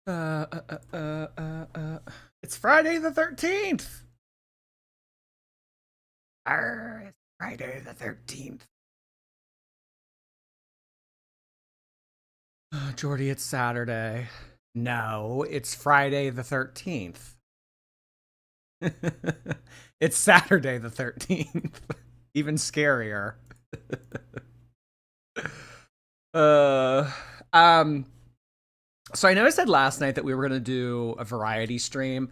Uh, uh, uh, uh, It's Friday the 13th. It's Friday the 13th. Jordy, it's Saturday. No, it's Friday the 13th. It's Saturday the 13th. Even scarier. uh, um, so I know I said last night that we were gonna do a variety stream.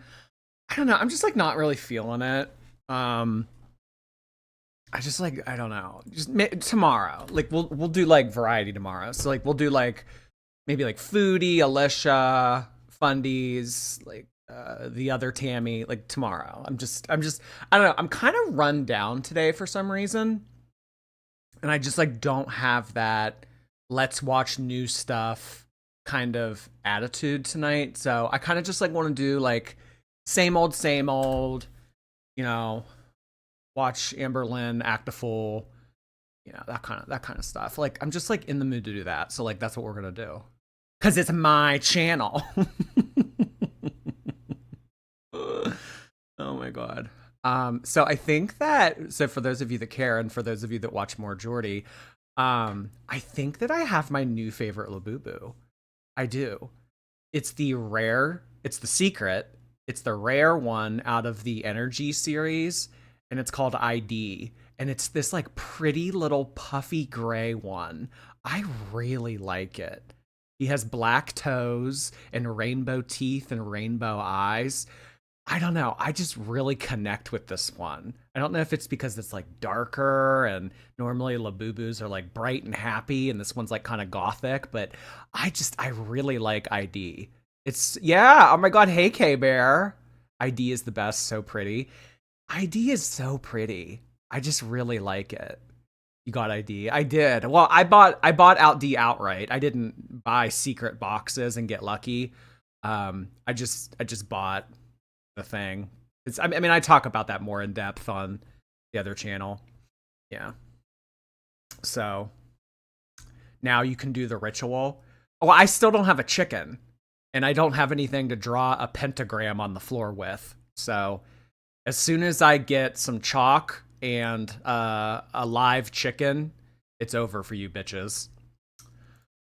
I don't know. I'm just like not really feeling it. Um, I just like I don't know. Just tomorrow. Like we'll do like variety tomorrow. So like we'll do like maybe like Foodie, Alicia, Fundies, like the other Tammy, like tomorrow. I'm just I don't know. I'm kind of run down today for some reason. And I just like don't have that let's watch new stuff kind of attitude tonight. So I kind of just like want to do like same old, you know, watch Amberlynn act a fool, that kind of stuff. Like I'm just like in the mood to do that. So like that's what we're gonna do. Cause it's my channel. Oh my god. So I think that for those of you that care and for those of you that watch more Jordy, I think that I have my new favorite Laboo. I do. It's the secret. It's the rare one out of the Energy series, and it's called ID. And it's this like pretty little puffy gray one. I really like it. He has black toes and rainbow teeth and rainbow eyes. I don't know. I just really connect with this one. I don't know if it's because it's like darker and normally Laboobos are like bright and happy and this one's like kind of gothic, but I really like ID. It's yeah, oh my god, hey K Bear. ID is the best, so pretty. ID is so pretty. I just really like it. You got ID? I did. Well, I bought out D outright. I didn't buy secret boxes and get lucky. I just bought the thing. I mean, I talk about that more in depth on the other channel. Yeah. So now you can do the ritual. Oh, I still don't have a chicken, and I don't have anything to draw a pentagram on the floor with. So as soon as I get some chalk and a live chicken, it's over for you bitches.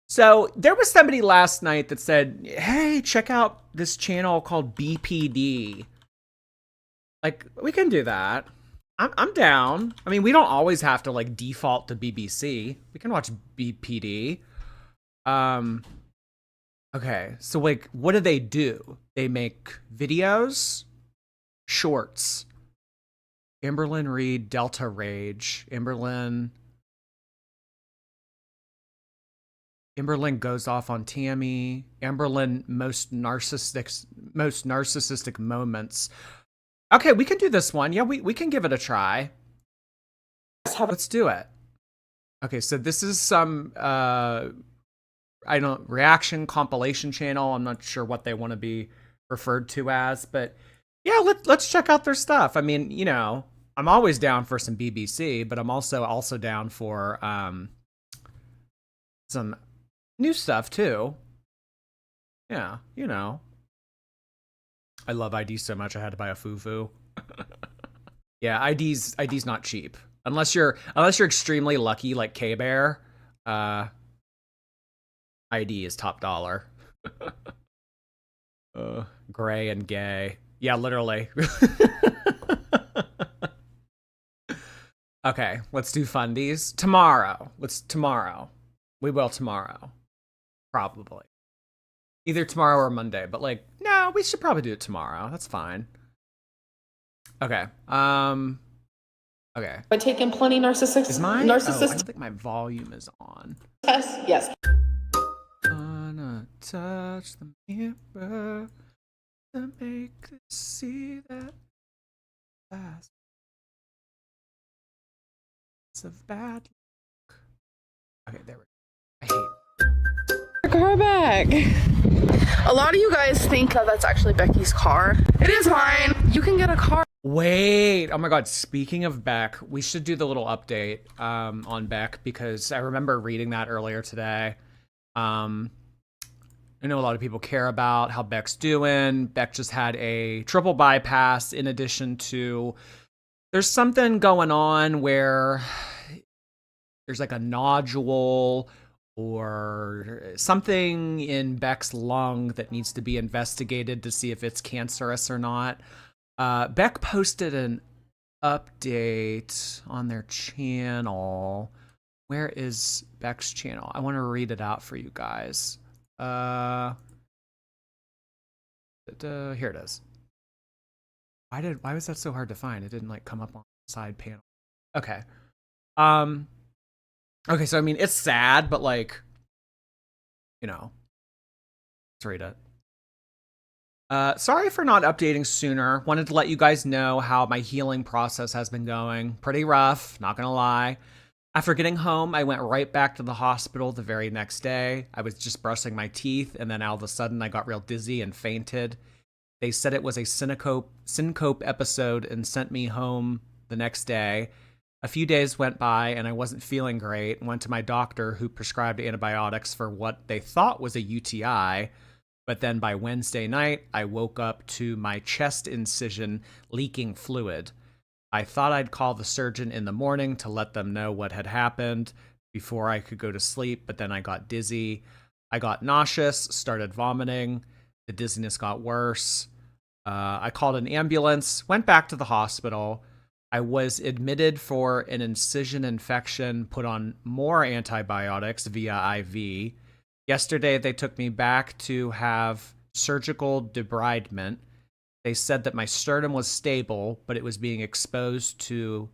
So there was somebody last night that said, hey, check out this channel called BPD. Like, we can do that. I'm down. I mean, we don't always have to like default to BBC. We can watch BPD. Okay, so like, what do? They make videos, shorts. Amberlynn Reed, Delta Rage. Amberlynn goes off on Tammy. Amberlynn most narcissistic moments. Okay, we can do this one. Yeah, we can give it a try. Let's do it. Okay, so this is some I don't reaction compilation channel. I'm not sure what they want to be referred to as, but yeah, let's check out their stuff. I mean, you know, I'm always down for some BBC, but I'm also down for some new stuff too. Yeah, you know. I love ID so much I had to buy a fufu. Yeah, ID's not cheap. Unless you're extremely lucky like K Bear, ID is top dollar. Gray and gay. Yeah, literally. Okay, let's do fundies tomorrow. Tomorrow. We will tomorrow. Probably. Either tomorrow or Monday, but like, no, we should probably do it tomorrow. That's fine. Okay. Okay. By taking plenty Is my I don't think my volume is on. Yes. Gonna touch the mirror to make it see that last. It's a bad look. Okay, there we go. I hate Car back. A lot of you guys think that that's actually Becky's car. It is mine. You can get a car. Wait, oh my god, speaking of Beck, we should do the little update on Beck because I remember reading that earlier today. I know a lot of people care about how Beck's doing. Beck just had a triple bypass in addition to there's something going on where there's like a nodule or something in Beck's lung that needs to be investigated to see if it's cancerous or not. Beck posted an update on their channel. Where is Beck's channel? I want to read it out for you guys. Here it is. Why was that so hard to find? It didn't like come up on the side panel. Okay. Okay, so I mean it's sad, but like, you know, let's read it. Sorry for not updating sooner. Wanted to let you guys know how my healing process has been going. Pretty rough, not gonna lie. After getting home, I went right back to the hospital the very next day. I was just brushing my teeth, and then all of a sudden I got real dizzy and fainted. They said it was a syncope episode and sent me home the next day. A few days went by and I wasn't feeling great. Went to my doctor who prescribed antibiotics for what they thought was a UTI. But then by Wednesday night, I woke up to my chest incision leaking fluid. I thought I'd call the surgeon in the morning to let them know what had happened before I could go to sleep, but then I got dizzy. I got nauseous, started vomiting. The dizziness got worse. I called an ambulance, went back to the hospital. I was admitted for an incision infection, put on more antibiotics via IV. Yesterday, they took me back to have surgical debridement. They said that my sternum was stable, but it was being exposed to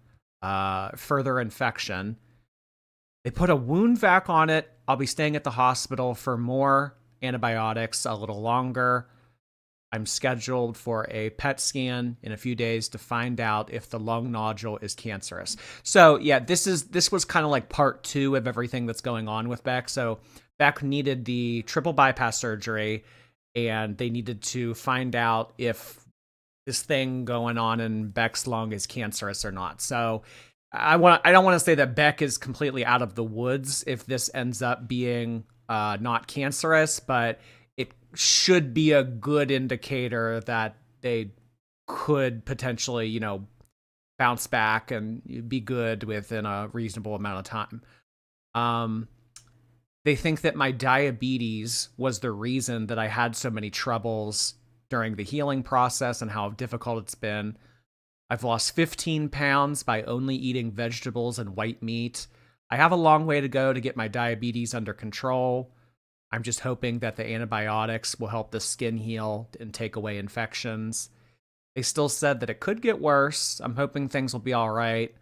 further infection. They put a wound vac on it. I'll be staying at the hospital for more antibiotics a little longer. I'm scheduled for a PET scan in a few days to find out if the lung nodule is cancerous. So yeah, this was kind of like part 2 of everything that's going on with Beck. So Beck needed the triple bypass surgery, and they needed to find out if this thing going on in Beck's lung is cancerous or not. So I don't want to say that Beck is completely out of the woods if this ends up being not cancerous, but it should be a good indicator that they could potentially, you know, bounce back and be good within a reasonable amount of time. They think that my diabetes was the reason that I had so many troubles during the healing process and how difficult it's been. I've lost 15 pounds by only eating vegetables and white meat. I have a long way to go to get my diabetes under control. I'm just hoping that the antibiotics will help the skin heal and take away infections. They still said that it could get worse. I'm hoping things will be all right.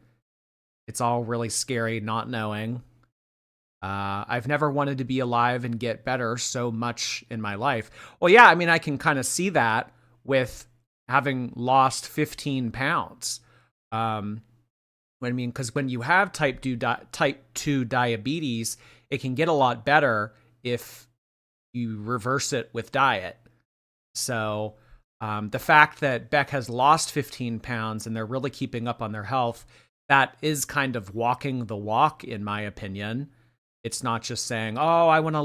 It's all really scary not knowing. I've never wanted to be alive and get better so much in my life. Well, yeah, I mean, I can kind of see that with having lost 15 pounds. Because when you have type 2 diabetes, it can get a lot better if you reverse it with diet. So the fact that Beck has lost 15 pounds and they're really keeping up on their health, that is kind of walking the walk, in my opinion. It's not just saying, oh, I want to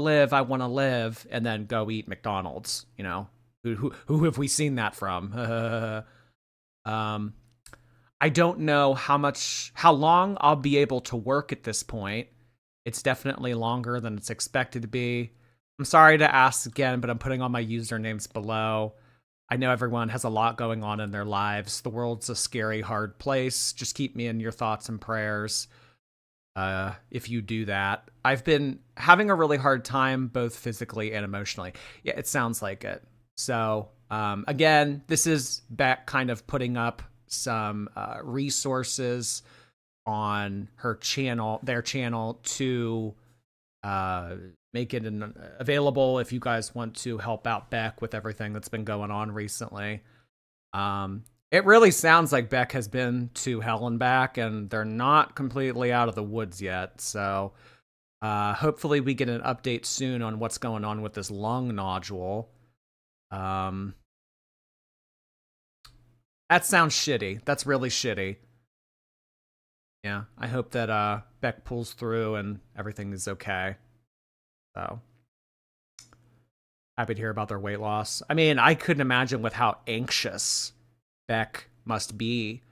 live, and then go eat McDonald's. You know, who have we seen that from? I don't know how long I'll be able to work at this point. It's definitely longer than it's expected to be. I'm sorry to ask again, but I'm putting all my usernames below. I know everyone has a lot going on in their lives. The world's a scary, hard place. Just keep me in your thoughts and prayers. If you do that. I've been having a really hard time, both physically and emotionally. Yeah, it sounds like it. So, again, this is Beck kind of putting up some resources on her channel, their channel, to make it available if you guys want to help out Beck with everything that's been going on recently. It really sounds like Beck has been to hell and back, and they're not completely out of the woods yet. So hopefully we get an update soon on what's going on with this lung nodule. That sounds shitty. That's really shitty. Yeah, I hope that Beck pulls through and everything is okay. So Happy to hear about their weight loss. I mean, I couldn't imagine with how anxious Beck must be,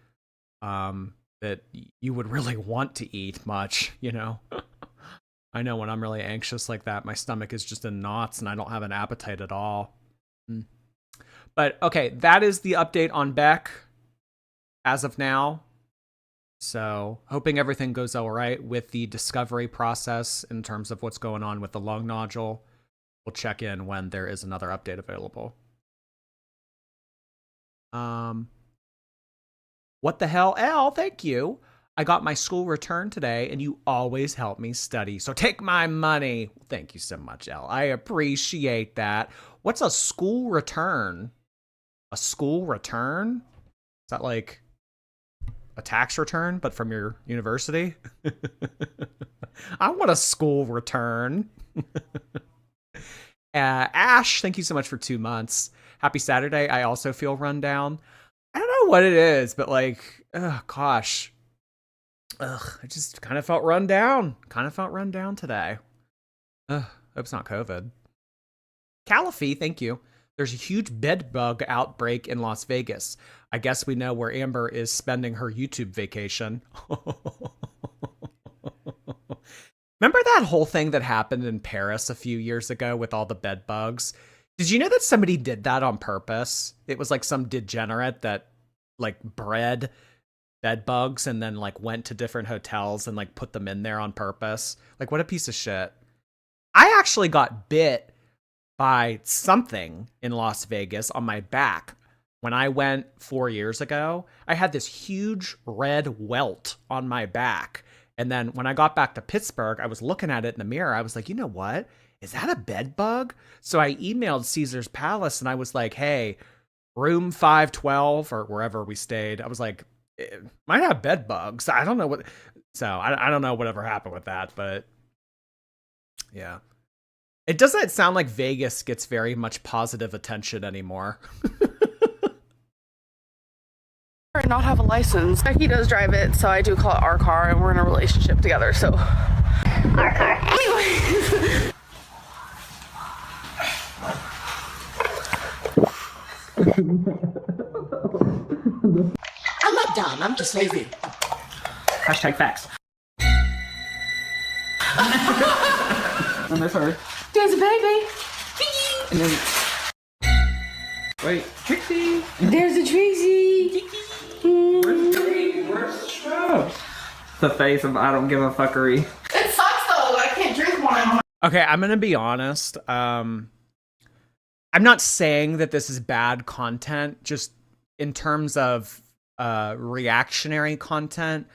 that you would really want to eat much, you know? I know when I'm really anxious like that, my stomach is just in knots and I don't have an appetite at all. Mm. But okay, that is the update on Beck as of now. So, hoping everything goes all right with the discovery process in terms of what's going on with the lung nodule. We'll check in when there is another update available. What the hell, L? Thank you. I got my school return today, and you always help me study. So take my money. Thank you so much, L. I appreciate that. What's a school return? A school return? Is that like a tax return, but from your university? I want a school return. Ash, thank you so much for 2 months. Happy Saturday. I also feel run down. I don't know what it is, but like, oh gosh. Ugh, I just kind of felt run down. Kind of felt run down today. Ugh, hope it's not COVID. Caliphie, thank you. There's a huge bed bug outbreak in Las Vegas. I guess we know where Amber is spending her YouTube vacation. Remember that whole thing that happened in Paris a few years ago with all the bed bugs? Did you know that somebody did that on purpose? It was like some degenerate that like bred bed bugs and then like went to different hotels and like put them in there on purpose. Like, what a piece of shit. I actually got bit by something in Las Vegas on my back. When I went 4 years ago, I had this huge red welt on my back. And then when I got back to Pittsburgh, I was looking at it in the mirror. I was like, you know what? Is that a bed bug? So I emailed Caesar's Palace and I was like, hey, room 512 or wherever we stayed. I was like, it might have bed bugs. I don't know what. So I don't know whatever happened with that, but yeah. It doesn't sound like Vegas gets very much positive attention anymore. Or not have a license. Becky does drive it, so I do call it our car, and we're in a relationship together, so. Our car. Anyways. I'm not dumb, I'm just lazy. Hashtag facts. I miss her. There's a baby. And then, wait, Trixie. There's a Tracy. Where's Strauss? The face of I don't give a fuckery. It sucks though. I can't drink one. Okay, I'm gonna be honest. I'm not saying that this is bad content. Just in terms of reactionary content,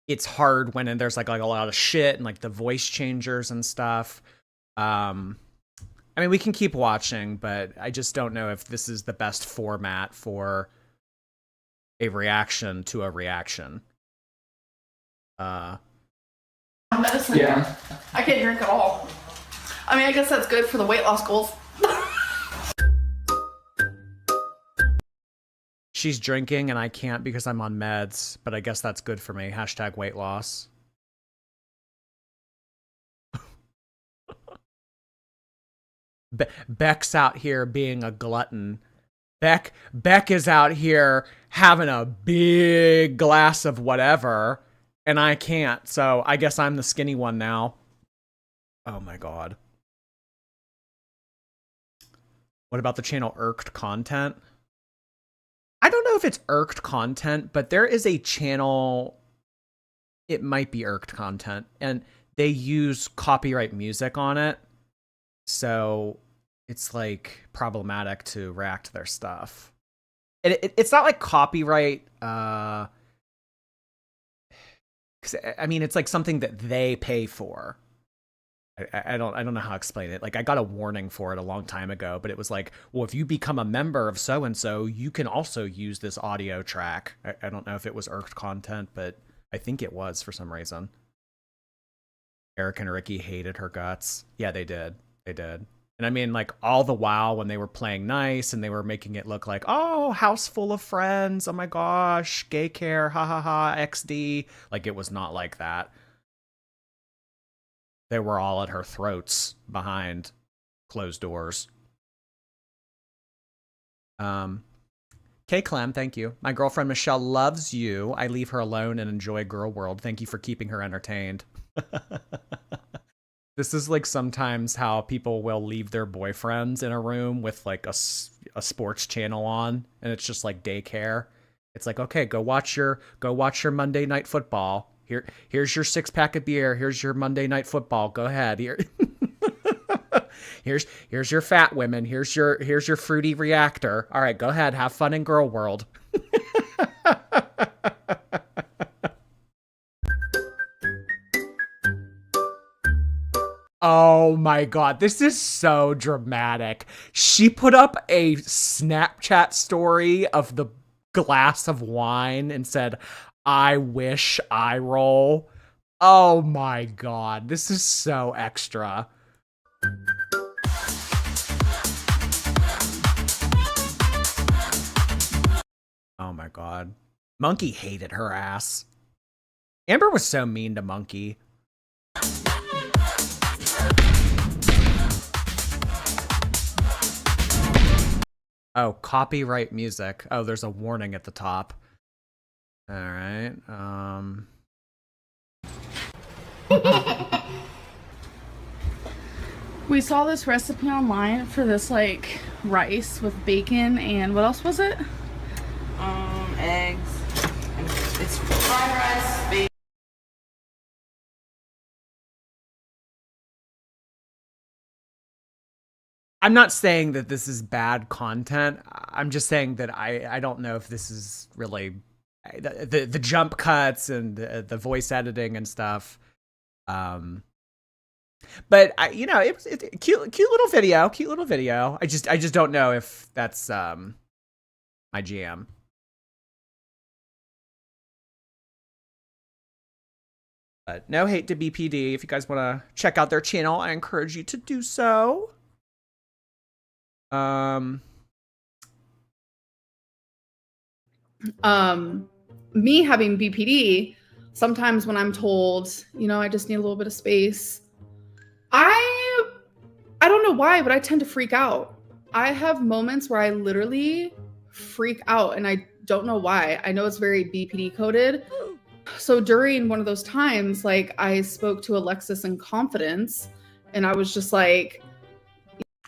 it's hard when there's like a lot of shit and like the voice changers and stuff. I mean, we can keep watching, but I just don't know if this is the best format for a reaction to a reaction. Medicine. Yeah. I can't drink at all. I mean, I guess that's good for the weight loss goals. She's drinking and I can't because I'm on meds, but I guess that's good for me. Hashtag weight loss. Beck's out here being a glutton. Beck is out here having a big glass of whatever, and I can't. So I guess I'm the skinny one now. Oh my god. What about the channel Irked Content? I don't know if it's Irked Content, but there is a channel. It might be Irked Content, and they use copyright music on it. So it's like problematic to react to their stuff. It's not like copyright. 'Cause I mean, it's like something that they pay for. I don't know how to explain it. Like, I got a warning for it a long time ago, but it was like, well, if you become a member of so and so, you can also use this audio track. I don't know if it was Irked Content, but I think it was for some reason. Eric and Ricky hated her guts. Yeah, they did. They did. And I mean, like, all the while when they were playing nice and they were making it look like, oh, house full of friends. Oh my gosh, gay care, ha ha ha, XD. Like, it was not like that. They were all at her throats behind closed doors. K Clem, thank you. My girlfriend Michelle loves you. I leave her alone and enjoy Girl World. Thank you for keeping her entertained. This is like sometimes how people will leave their boyfriends in a room with like a sports channel on, and it's just like daycare. It's like, okay, go watch your Monday Night Football. Here's your 6-pack of beer. Here's your Monday Night Football. Go ahead. Here's your fat women. Here's your fruity reactor. All right, go ahead. Have fun in Girl World. Oh my god, this is so dramatic. She put up a Snapchat story of the glass of wine and said, "I wish I roll." Oh my god, this is so extra. Oh my god. Monkey hated her ass. Amber was so mean to Monkey. Oh, copyright music. Oh, there's a warning at the top. All right. We saw this recipe online for this like rice with bacon and what else was it? Eggs. It's fried rice, bacon. I'm not saying that this is bad content. I'm just saying that I don't know if this is really the jump cuts and the voice editing and stuff. But it's cute little video. I just don't know if that's my jam. But no hate to BPD. If you guys want to check out their channel, I encourage you to do so. Me having BPD, sometimes when I'm told, I just need a little bit of space, I don't know why, but I tend to freak out. I have moments where I literally freak out and I don't know why. I know it's very BPD coded. So during one of those times, like I spoke to Alexis in confidence and I was just like,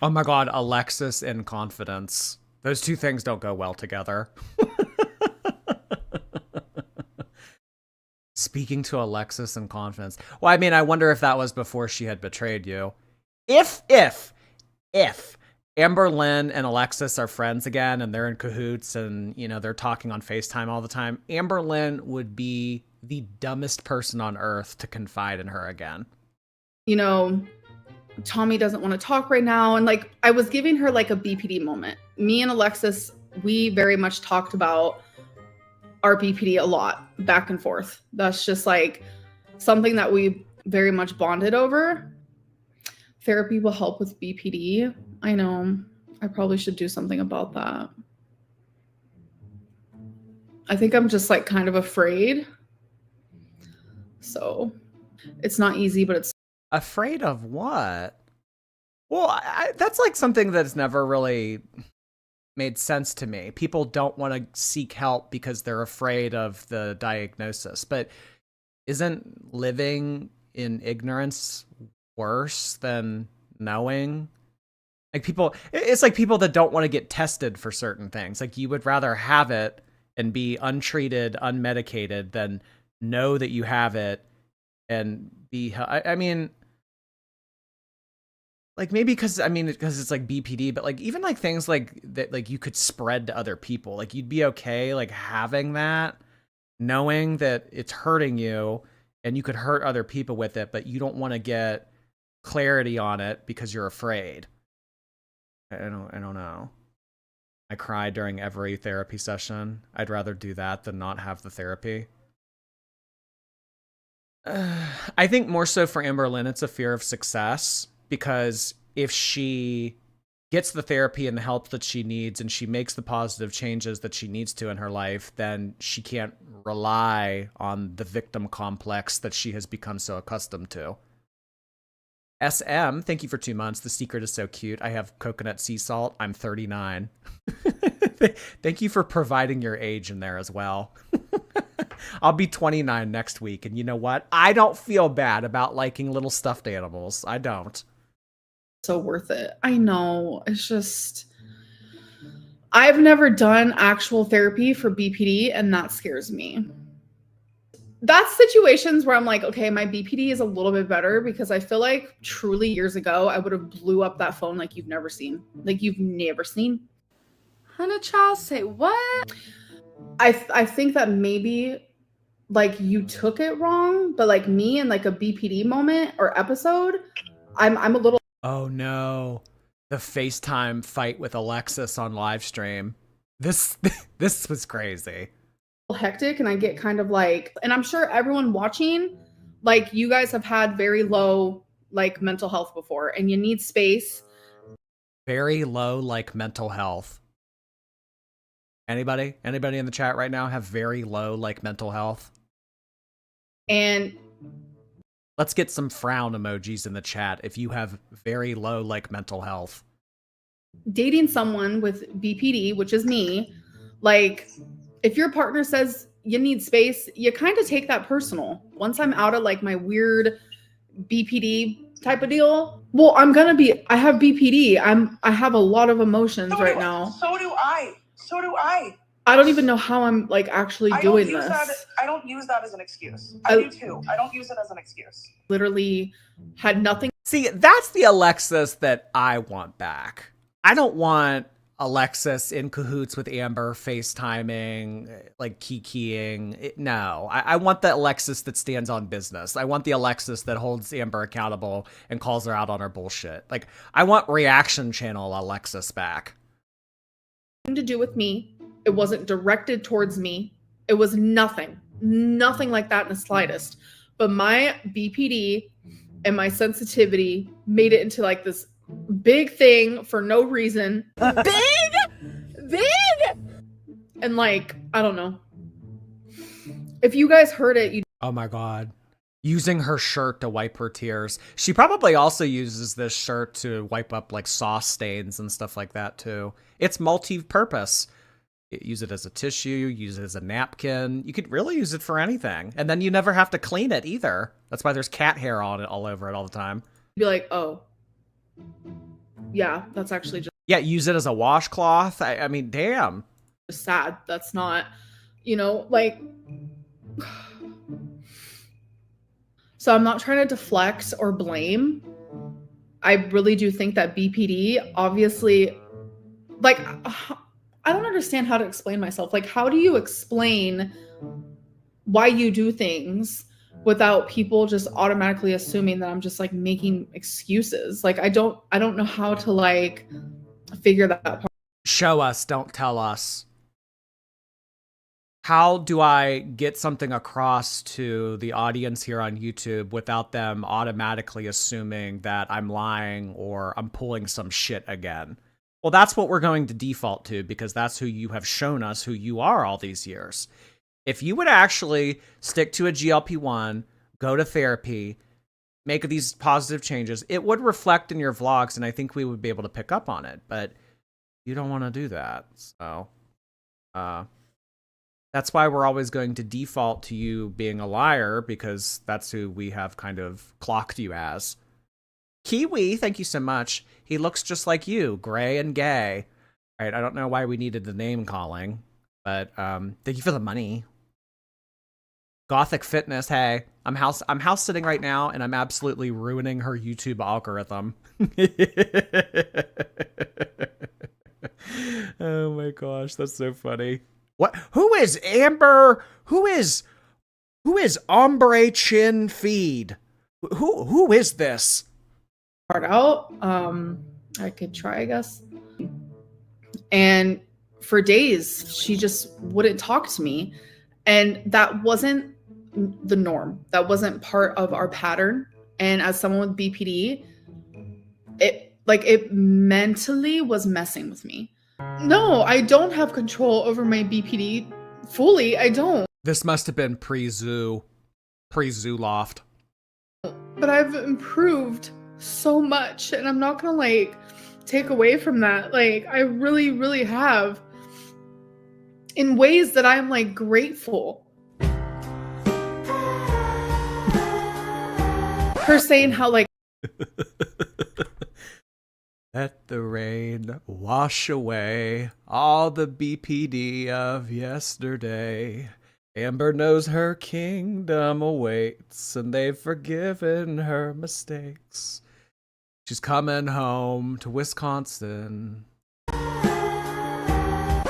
oh my god, Alexis and confidence. Those two things don't go well together. Speaking to Alexis in confidence. Well, I mean, I wonder if that was before she had betrayed you. If Amberlynn and Alexis are friends again and they're in cahoots and, they're talking on FaceTime all the time, Amberlynn would be the dumbest person on earth to confide in her again. Tommy doesn't want to talk right now. And like, I was giving her like a BPD moment. Me and Alexis, we very much talked about our BPD a lot, back and forth. That's just like something that we very much bonded over. Therapy will help with BPD. I know. I probably should do something about that. I think I'm just like kind of afraid. So it's not easy, but it's afraid of what? Well, that's like something that's never really made sense to me. People don't want to seek help because they're afraid of the diagnosis. But isn't living in ignorance worse than knowing? Like it's like people that don't want to get tested for certain things. Like you would rather have it and be untreated, unmedicated than know that you have it and be, I mean, like maybe because it's like BPD, but like even like things like that, like you could spread to other people, like you'd be okay like having that, knowing that it's hurting you and you could hurt other people with it, but you don't want to get clarity on it because you're afraid. I don't know. I cry during every therapy session. I'd rather do that than not have the therapy. I think more so for Amberlynn, it's a fear of success, because if she gets the therapy and the help that she needs and she makes the positive changes that she needs to in her life, then she can't rely on the victim complex that she has become so accustomed to. SM, thank you for 2 months. The secret is so cute. I have coconut sea salt. I'm 39. Thank you for providing your age in there as well. I'll be 29 next week. And you know what? I don't feel bad about liking little stuffed animals. I don't. So worth it. I know. It's just, I've never done actual therapy for BPD, and that scares me. That's situations where I'm like, okay, my BPD is a little bit better, because I feel like truly years ago, I would have blew up that phone like you've never seen. Like you've never seen. Hannah Child, say what? I think that maybe like you took it wrong, but like me in like a BPD moment or episode, I'm a little. Oh no. The FaceTime fight with Alexis on live stream. This was crazy. Hectic, and I get kind of like, and I'm sure everyone watching, like you guys have had very low like mental health before, and you need space. Very low like mental health. Anybody in the chat right now have very low like mental health? And let's get some frown emojis in the chat if you have very low like mental health. Dating someone with BPD, which is me, like if your partner says you need space, you kind of take that personal. Once I'm out of like my weird BPD type of deal, well, I have BPD. I have a lot of emotions right now. So do I. I don't even know how I'm like actually doing this. I don't use that as an excuse. I do too. I don't use it as an excuse. Literally had nothing. See, that's the Alexis that I want back. I don't want Alexis in cahoots with Amber, FaceTiming, like kikiing. No, I want the Alexis that stands on business. I want the Alexis that holds Amber accountable and calls her out on her bullshit. Like, I want reaction channel Alexis back. To do with me. It wasn't directed towards me. It was nothing like that in the slightest. But my BPD and my sensitivity made it into like this big thing for no reason. Big! And like, I don't know. If you guys heard it, you. Oh my God. Using her shirt to wipe her tears. She probably also uses this shirt to wipe up like sauce stains and stuff like that too. It's multi-purpose. Use it as a tissue, use it as a napkin. You could really use it for anything. And then you never have to clean it either. That's why there's cat hair on it all over it all the time. Be like, oh, yeah, that's actually just. Yeah, use it as a washcloth. I mean, damn. Sad. That's not, like. So I'm not trying to deflect or blame. I really do think that BPD, obviously, like, I don't understand how to explain myself. Like, how do you explain why you do things without people just automatically assuming that I'm just like making excuses? Like, I don't know how to like figure that part. Show us, don't tell us. How do I get something across to the audience here on YouTube without them automatically assuming that I'm lying or I'm pulling some shit again? Well, that's what we're going to default to, because that's who you have shown us who you are all these years. If you would actually stick to a GLP-1, go to therapy, make these positive changes, it would reflect in your vlogs, and I think we would be able to pick up on it. But you don't want to do that. So that's why we're always going to default to you being a liar, because that's who we have kind of clocked you as. Kiwi, thank you so much. He looks just like you, gray and gay. All right, I don't know why we needed the name calling, but thank you for the money. Gothic Fitness, hey, I'm house sitting right now, and I'm absolutely ruining her YouTube algorithm. Oh my gosh, that's so funny. What? Who is Amber? Who is Ombre Chin Feed? Who is this? Part out. I could try, I guess. And for days, she just wouldn't talk to me. And that wasn't the norm. That wasn't part of our pattern. And as someone with BPD, it mentally was messing with me. No, I don't have control over my BPD fully. I don't. This must have been pre-zoo loft. But I've improved so much, and I'm not gonna like take away from that. Like, I really, really have, in ways that I'm like grateful. Her saying how like Let the rain wash away all the BPD of yesterday. Amber knows her kingdom awaits, and they've forgiven her mistakes. She's coming home to Wisconsin.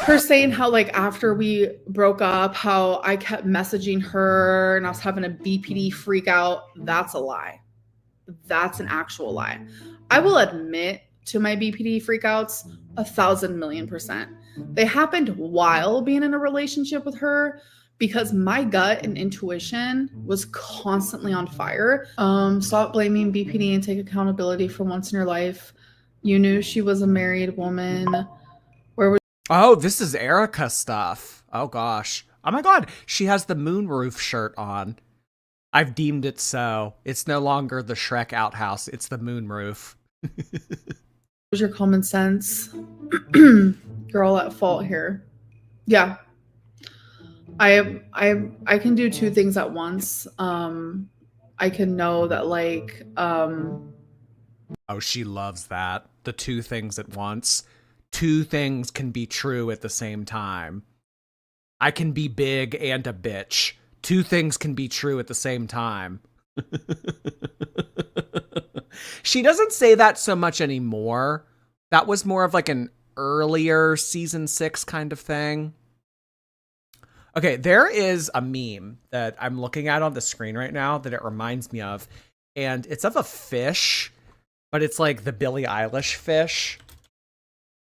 her saying how like after we broke up, how I kept messaging her and I was having a BPD freak out. That's a lie. That's an actual lie. I will admit to my BPD freakouts 1,000,000,000%. They happened while being in a relationship with her because my gut and intuition was constantly on fire. Stop blaming BPD and take accountability for once in your life. You knew she was a married woman. Where was Oh, this is Erica stuff. Oh gosh. Oh my god, she has the moonroof shirt on. I've deemed it so. It's no longer the Shrek outhouse, it's the moonroof. your common sense? Girl at fault here. Yeah. I can do two things at once. I can know that like Oh, she loves that. The two things at once. Two things can be true at the same time. I can be big and a bitch. Two things can be true at the same time. She doesn't say that so much anymore. That was more of like an earlier season 6 kind of thing. Okay, there is a meme that I'm looking at on the screen right now that it reminds me of. And it's of a fish, but it's like the Billie Eilish fish.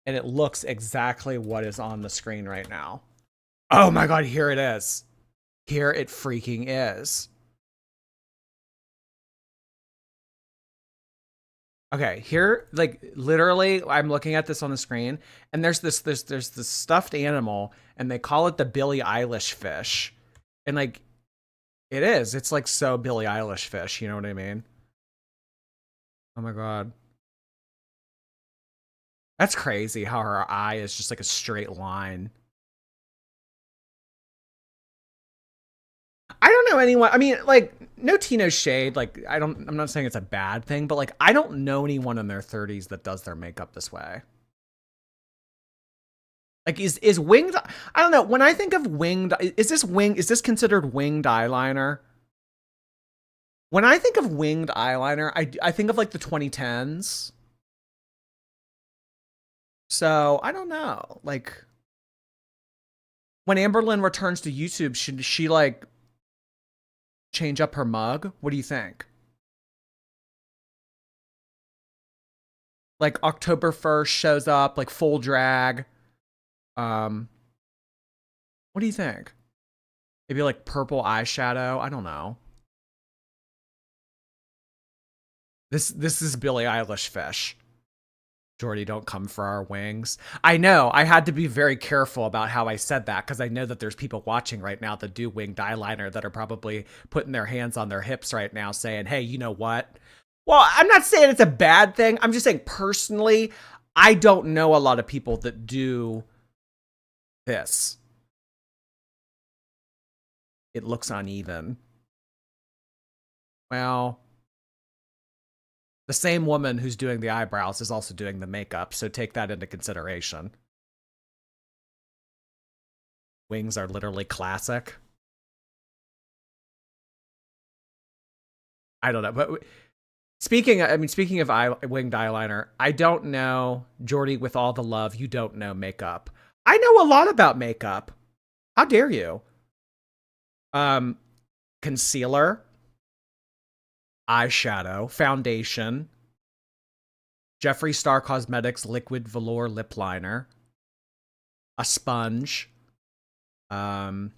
And it looks exactly what is on the screen right now. Oh my god, here it is. Here it freaking is. Okay, here, like, literally, I'm looking at this on the screen, and there's this stuffed animal, and they call it the Billie Eilish fish. And, like, it is. It's, like, so Billie Eilish fish, you know what I mean? Oh my god. That's crazy how her eye is just, like, a straight line. I don't know anyone. I mean, like, no Tino shade. Like, I'm not saying it's a bad thing, but like, I don't know anyone in their 30s that does their makeup this way. Like, is winged? I don't know. When I think of winged, is this considered winged eyeliner? When I think of winged eyeliner, I think of like the 2010s. So I don't know. Like, when Amberlynn returns to YouTube, should she like change up her mug? What do you think? Like October 1st shows up, like full drag. What do you think? Maybe like purple eyeshadow. I don't know. This is Billie Eilish fish. Jordy, don't come for our wings. I know. I had to be very careful about how I said that because I know that there's people watching right now that do winged eyeliner that are probably putting their hands on their hips right now saying, hey, you know what? Well, I'm not saying it's a bad thing. I'm just saying personally, I don't know a lot of people that do this. It looks uneven. Well, the same woman who's doing the eyebrows is also doing the makeup, so take that into consideration. Wings are literally classic. I don't know, but speaking of winged eyeliner, I don't know, Jordy, with all the love, you don't know makeup. I know a lot about makeup. How dare you? Concealer, eyeshadow, foundation, Jeffree Star Cosmetics liquid velour lip liner, a sponge, toner,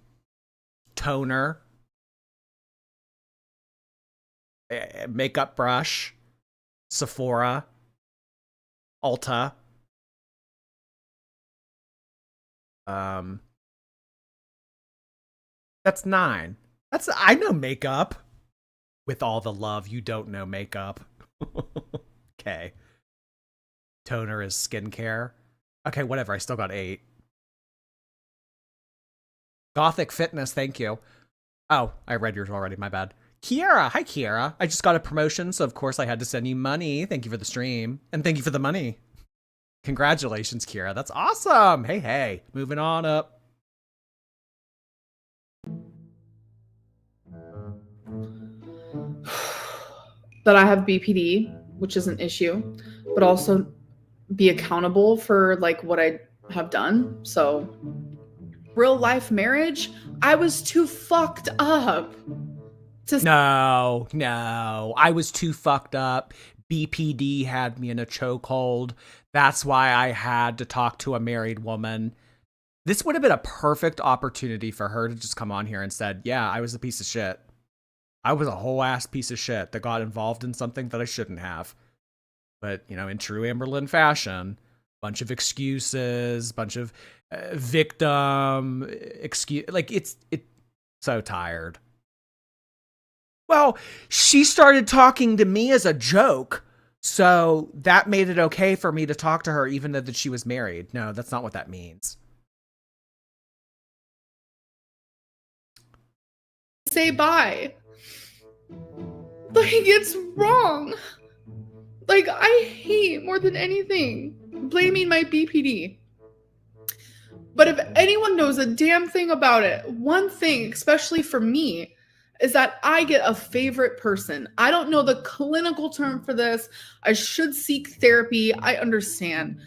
makeup brush, Sephora, Ulta, that's 9. I know makeup. With all the love, you don't know makeup. Okay. Toner is skincare. Okay, whatever. I still got 8. Gothic Fitness, thank you. Oh, I read yours already. My bad. Kiara. Hi, Kiara. I just got a promotion, so of course I had to send you money. Thank you for the stream. And thank you for the money. Congratulations, Kiara. That's awesome. Hey, hey. Moving on up. That I have BPD, which is an issue, but also be accountable for like what I have done. So real life marriage, I was too fucked up to No. I was too fucked up. BPD had me in a chokehold. That's why I had to talk to a married woman. This would have been a perfect opportunity for her to just come on here and said, yeah, I was a piece of shit. I was a whole ass piece of shit that got involved in something that I shouldn't have. But, you know, in true Amberlynn fashion, bunch of excuses, bunch of victim excuse. Like it's so tired. Well, she started talking to me as a joke, so that made it okay for me to talk to her even though that she was married. No, that's not what that means. say bye. Like, it's wrong. Like, I hate more than anything blaming my BPD. But if anyone knows a damn thing about it, one thing, especially for me, is that I get a favorite person. I don't know the clinical term for this. I should seek therapy. I understand.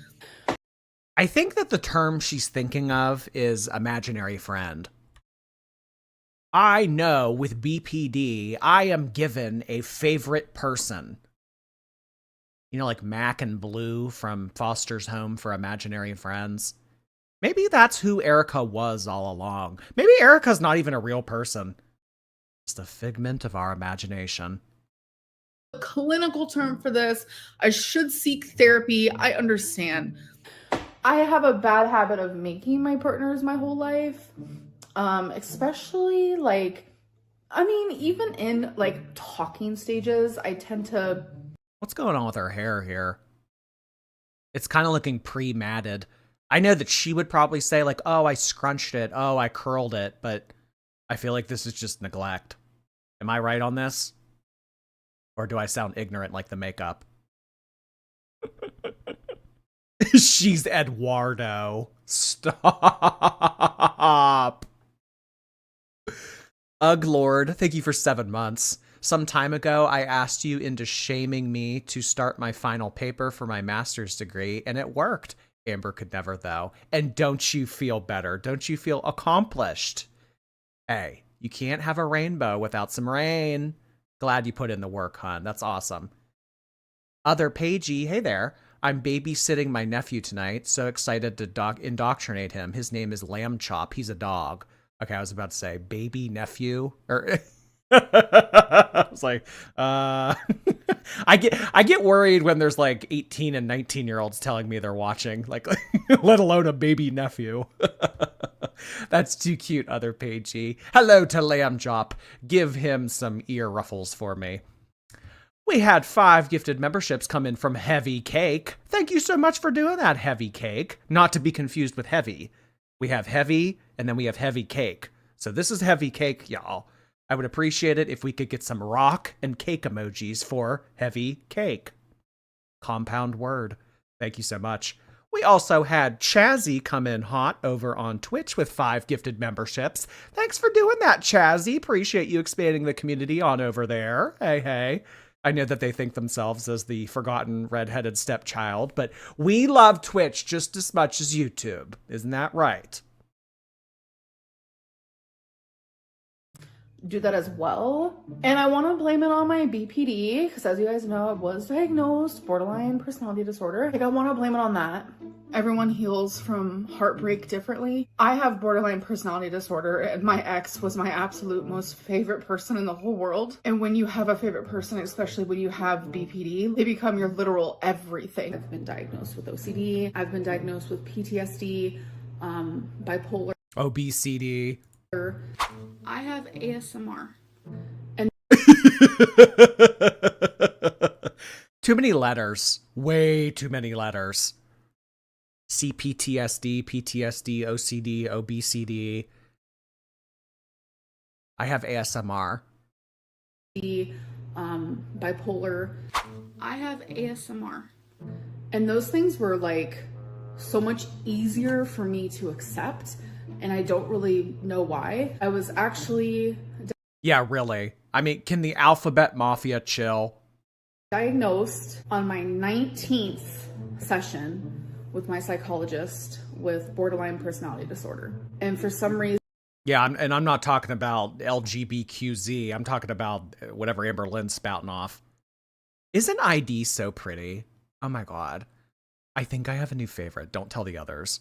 I think that the term she's thinking of is imaginary friend. I know with BPD, I am given a favorite person. You know, like Mac and Blue from Foster's Home for Imaginary Friends. Maybe that's who Erica was all along. Maybe Erica's not even a real person. Just a figment of our imagination. The clinical term for this, I should seek therapy. I understand. I have a bad habit of making my partners my whole life. Especially like, I mean, even in like talking stages, I tend to. What's going on with her hair here? It's kind of looking pre-matted. I know that she would probably say like, oh, I scrunched it. Oh, I curled it. But I feel like this is just neglect. Am I right on this? Or do I sound ignorant like the makeup? She's Eduardo. Stop. Ugh, Lord, thank you for 7 months. Some time ago, I asked you into shaming me to start my final paper for my master's degree, and it worked. Amber could never, though. And don't you feel better? Don't you feel accomplished? Hey, you can't have a rainbow without some rain. Glad you put in the work, hon. That's awesome. Other Pagey, hey there. I'm babysitting my nephew tonight. So excited to indoctrinate him. His name is Lamb Chop. He's a dog. Okay, I was about to say baby nephew. Or I was like, I get worried when there's like 18 and 19-year-olds telling me they're watching, like, let alone a baby nephew. That's too cute, other Pagey. Hello to Lamb Chop. Give him some ear ruffles for me. We had 5 gifted memberships come in from Heavy Cake. Thank you so much for doing that, Heavy Cake. Not to be confused with Heavy. We have Heavy, and then we have Heavy Cake. So this is Heavy Cake, y'all. I would appreciate it if we could get some rock and cake emojis for Heavy Cake. Compound word. Thank you so much. We also had Chazzy come in hot over on Twitch with 5 gifted memberships. Thanks for doing that, Chazzy. Appreciate you expanding the community on over there. Hey, hey. I know that they think themselves as the forgotten redheaded stepchild, but we love Twitch just as much as YouTube. Isn't that right? Do that as well. And I want to blame it on my BPD because, as you guys know, I was diagnosed borderline personality disorder. Like, I want to blame it on that. Everyone heals from heartbreak differently. I have borderline personality disorder, and my ex was my absolute most favorite person in the whole world. And when you have a favorite person, especially when you have BPD, they become your literal everything. I've been diagnosed with OCD. I've been diagnosed with PTSD, bipolar. Obesity. I have ASMR. Too many letters. Way too many letters. CPTSD, PTSD, OCD, OBCD. I have ASMR. Bipolar. I have ASMR. And those things were like so much easier for me to accept. And I don't really know why. I was actually... Yeah, really. I mean, can the alphabet mafia chill? Diagnosed on my 19th session with my psychologist with borderline personality disorder. And for some reason... Yeah, I'm not talking about LGBTQZ. I'm talking about whatever Amberlynn's spouting off. Isn't ID so pretty? Oh my god. I think I have a new favorite. Don't tell the others.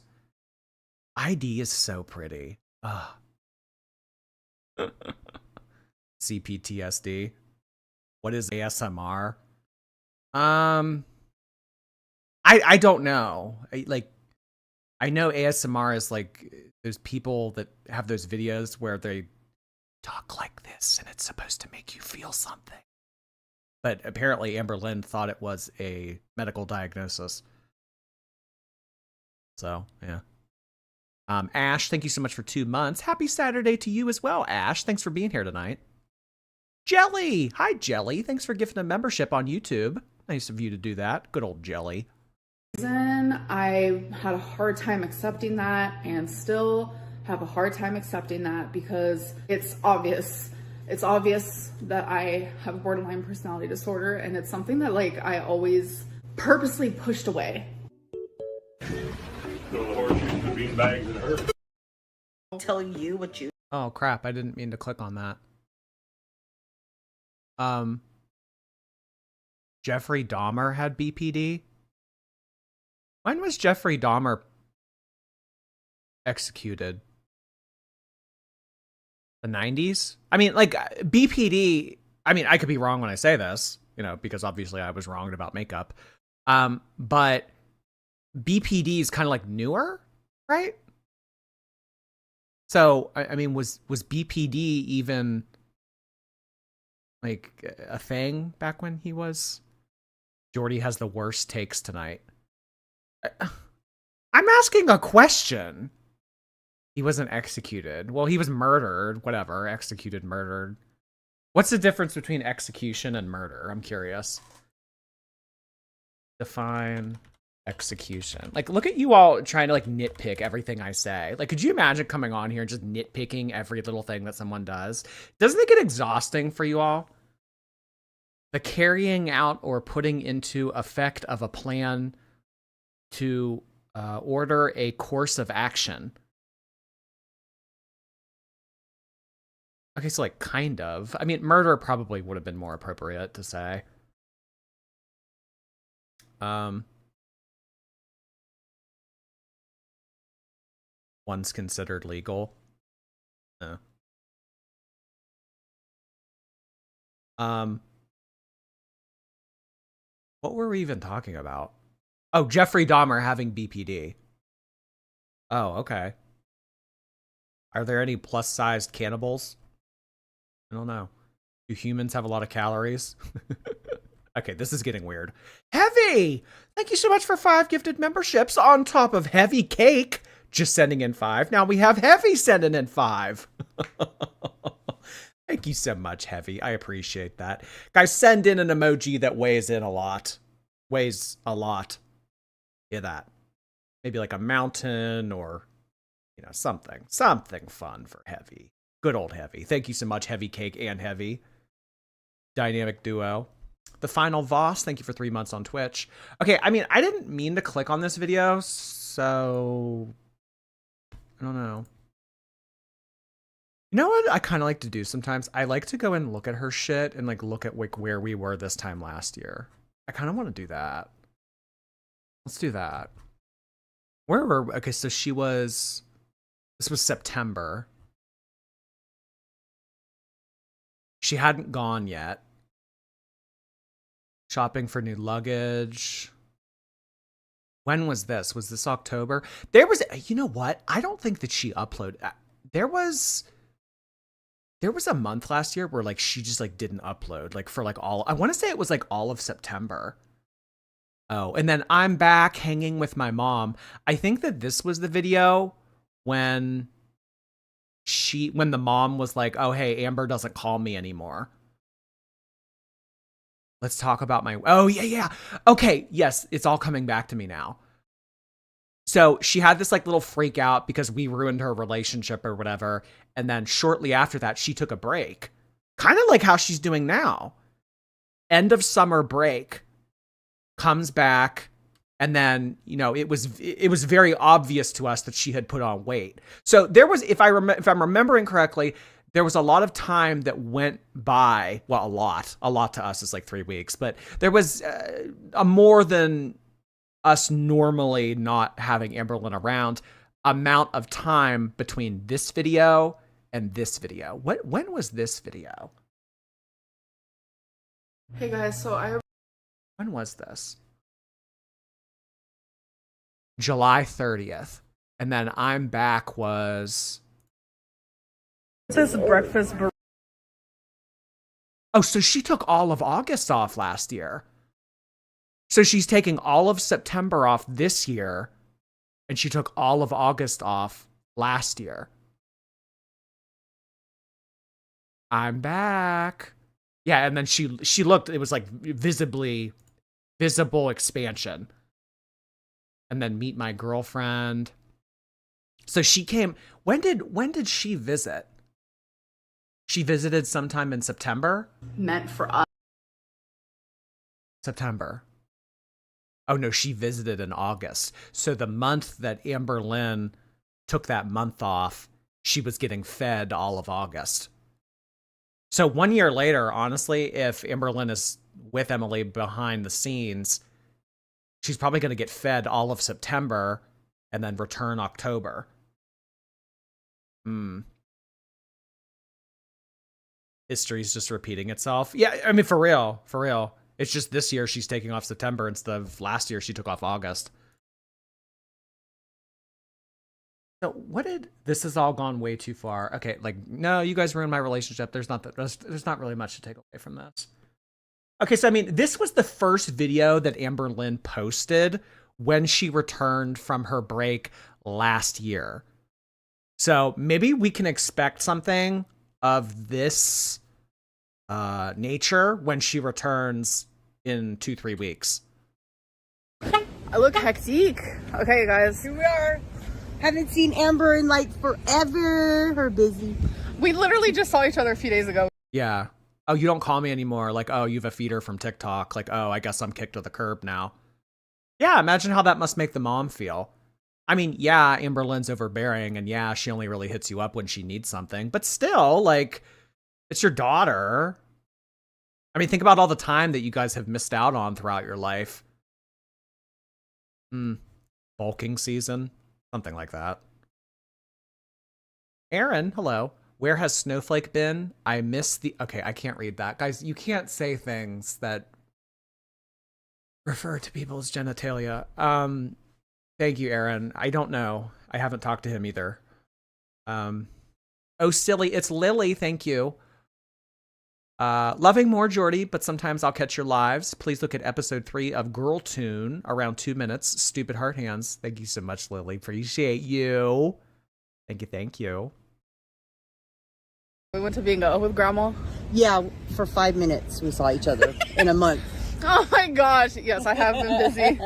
ID is so pretty. Ugh. CPTSD. What is ASMR? I don't know. I know ASMR is like those people that have those videos where they talk like this and it's supposed to make you feel something. But apparently Amberlynn thought it was a medical diagnosis. So, yeah. Ash, thank you so much for 2 months. Happy Saturday to you as well, Ash. Thanks for being here tonight. Jelly! Hi, Jelly. Thanks for gifting a membership on YouTube. Nice of you to do that. Good old Jelly. I had a hard time accepting that and still have a hard time accepting that because it's obvious. It's obvious that I have borderline personality disorder, and it's something that like I always purposely pushed away. Tell you what you... Oh, crap. I didn't mean to click on that. Jeffrey Dahmer had BPD? When was Jeffrey Dahmer executed? The 90s? I mean, like, BPD, I mean, I could be wrong when I say this, you know, because obviously I was wrong about makeup. But BPD is kind of like newer, right? So, I mean, was BPD even like a thing back when he was? Jordy has the worst takes tonight. I'm asking a question. He wasn't executed. Well, he was murdered. Whatever. Executed, murdered. What's the difference between execution and murder? I'm curious. Define execution. Like, look at you all trying to, like, nitpick everything I say. Like, could you imagine coming on here and just nitpicking every little thing that someone does? Doesn't it get exhausting for you all? The carrying out or putting into effect of a plan to order a course of action. Okay, so like kind of. I mean, murder probably would have been more appropriate to say. Once considered legal. No. What were we even talking about? Oh, Jeffrey Dahmer having BPD. Oh, okay. Are there any plus-sized cannibals? I don't know. Do humans have a lot of calories? Okay, this is getting weird. Heavy! Thank you so much for 5 gifted memberships on top of Heavy Cake just sending in 5. Now we have Heavy sending in 5. Thank you so much, Heavy. I appreciate that. Guys, send in an emoji that weighs in a lot. Weighs a lot. Hear that? Maybe like a mountain or, you know, something fun for Heavy. Good old Heavy. Thank you so much, Heavy Cake and Heavy. Dynamic duo. The Final Voss, thank you for 3 months on Twitch. Okay, I mean, I didn't mean to click on this video, so I don't know. You know what I kind of like to do sometimes? I like to go and look at her shit and like look at like where we were this time last year. I kind of want to do that. Let's do that. Where were we? Okay, so this was September. She hadn't gone yet. Shopping for new luggage. When was this? Was this October? There was, you know what? I don't think that she uploaded. There was a month last year where like she just like didn't upload like for like all, I want to say it was like all of September. Oh, and then I'm back hanging with my mom. I think that this was the video when the mom was like, oh, hey, Amber doesn't call me anymore. Let's talk about oh, yeah. Okay, yes, it's all coming back to me now. So she had this like little freak out because we ruined her relationship or whatever. And then shortly after that, she took a break. Kind of like how she's doing now. End of summer break, comes back, and then, you know, it was very obvious to us that she had put on weight. So there was, if I'm remembering correctly, there was a lot of time that went by. Well, a lot to us is like 3 weeks, but there was a more than us normally not having Amberlynn around amount of time between this video and this video. When was this video? Hey guys, so When was this? July 30th. And then I'm back was... this breakfast burrito. Oh, so she took all of August off last year. So she's taking all of September off this year, and she took all of August off last year. I'm back. Yeah, and then she looked, it was like visible expansion. And then meet my girlfriend. So she came, when did she visit? She visited sometime in September? Meant for us. September. Oh no, she visited in August. So the month that Amberlynn took that month off, she was getting fed all of August. So 1 year later, honestly, if Amberlynn is with Emily behind the scenes, she's probably going to get fed all of September and then return October. History's just repeating itself. Yeah, I mean, for real. It's just this year she's taking off September instead of last year she took off August. So this has all gone way too far. Okay, like, no, you guys ruined my relationship. There's not really much to take away from this. Okay, so I mean, this was the first video that Amberlynn posted when she returned from her break last year. So maybe we can expect something of this nature when she returns in 2-3 weeks. I look hectic. Okay, guys. Here we are. Haven't seen Amber in like forever. Her busy. We literally just saw each other a few days ago. Yeah. Oh, you don't call me anymore. Like, oh, you have a feeder from TikTok. Like, oh, I guess I'm kicked to the curb now. Yeah, imagine how that must make the mom feel. I mean, yeah, Amberlynn's overbearing, and yeah, she only really hits you up when she needs something. But still, like, it's your daughter. I mean, think about all the time that you guys have missed out on throughout your life. Bulking season. Something like that. Aaron, hello. Where has Snowflake been? I miss the... Okay, I can't read that. Guys, you can't say things that refer to people's genitalia. Thank you, Aaron. I don't know. I haven't talked to him either. Oh, silly. It's Lily. Thank you. Loving more, Jordy, but sometimes I'll catch your lives. Please look at episode 3 of Girl Tune, around 2 minutes. Stupid heart hands. Thank you so much, Lily. Appreciate you. Thank you. We went to bingo with Grandma. Yeah, for 5 minutes we saw each other in a month. Oh my gosh. Yes, I have been busy.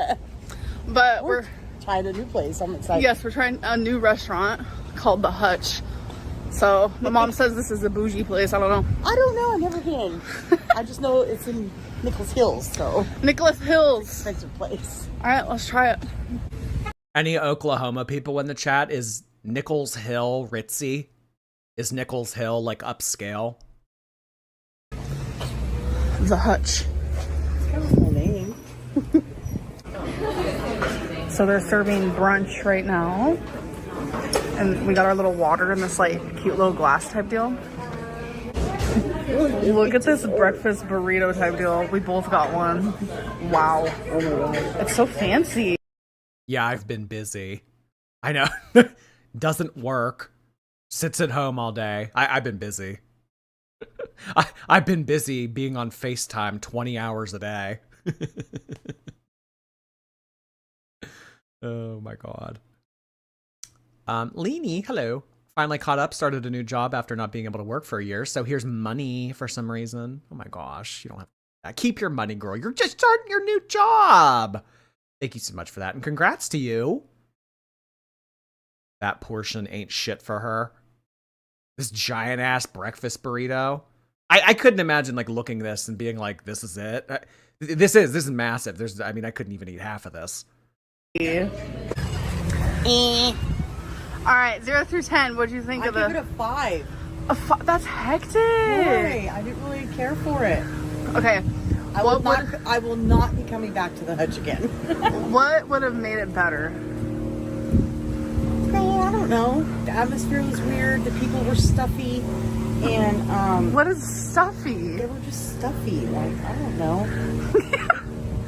But we're trying a new place. I'm excited. Yes, we're trying a new restaurant called The Hutch. So my mom says this is a bougie place. I don't know. I don't know. I've never been. I just know it's in Nichols Hills. So Nicholas Hills. Expensive place. All right, let's try it. Any Oklahoma people in the chat? Is Nichols Hill ritzy? Is Nichols Hill like upscale? The Hutch. It's kind of my name. So they're serving brunch right now. And we got our little water in this like cute little glass type deal. Look at this breakfast burrito type deal. We both got one. Wow. Oh my god. It's so fancy. Yeah, I've been busy. I know. Doesn't work. Sits at home all day. I've been busy. I've been busy being on FaceTime 20 hours a day. Oh my god. Leanie, hello. Finally caught up, started a new job after not being able to work for a year. So here's money for some reason. Oh my gosh, you don't have that. Keep your money, girl. You're just starting your new job. Thank you so much for that. And congrats to you. That portion ain't shit for her. This giant ass breakfast burrito. I couldn't imagine like looking this and being like, this is it. This is massive. I couldn't even eat half of this. All right, 0 through 10. What'd you think of the? I give it a 5. That's hectic. Why? I didn't really care for it. Okay. I will not be coming back to the hutch again. What would have made it better? No, I don't know. The atmosphere was weird. The people were stuffy, and What is stuffy? they were just stuffy. Like, I don't know.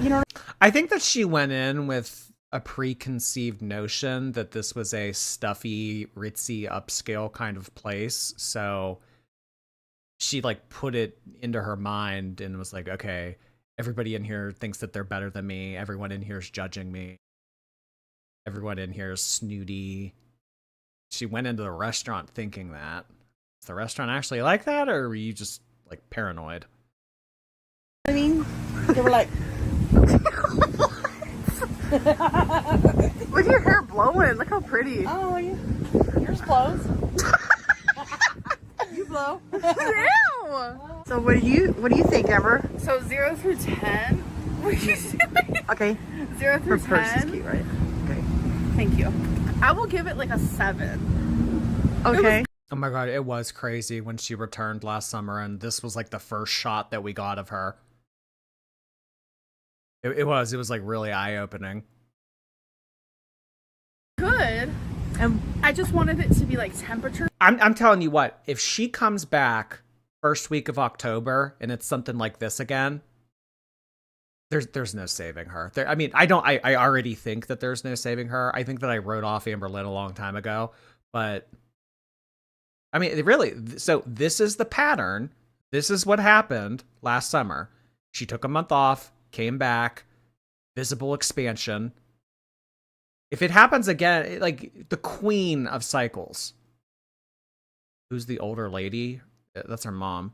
You know. I think that she went in with a preconceived notion that this was a stuffy, ritzy, upscale kind of place. So she like put it into her mind and was like, okay, everybody in here thinks that they're better than me. Everyone in here is judging me. Everyone in here is snooty. She went into the restaurant thinking that. Is the restaurant actually like that, or were you just like paranoid? I mean, they were like, Look at your hair blowing. Look how pretty. oh, yeah, yours blows. You blow. Ew. So what do you think, Amber? So 0 through 10. What are you doing? Okay. 0 through Her purse 10. is cute, right? Okay. Thank you. I will give it like a 7. Okay. Oh my god, it was crazy when she returned last summer, and this was like the first shot that we got of her. It was like really eye-opening. Good. I just wanted it to be like temperature. I'm telling you what, if she comes back first week of October and it's something like this again, there's no saving her. I already think that there's no saving her. I think that I wrote off Amberlynn a long time ago, but I mean, really, so this is the pattern. This is what happened last summer. She took a month off, came back, visible expansion. If it happens again, like the queen of cycles. Who's the older lady? That's her mom.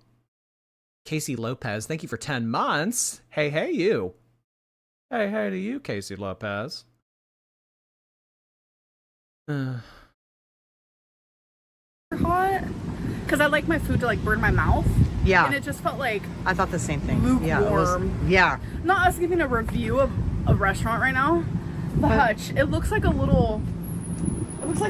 Casey Lopez, thank you for 10 months. Hey, you. Hey to you, Casey Lopez. Hot. Because I like my food to like burn my mouth. Yeah. And it just felt like I thought the same thing. lukewarm. Yeah. Not us giving a review of a restaurant right now. The Hutch. It looks like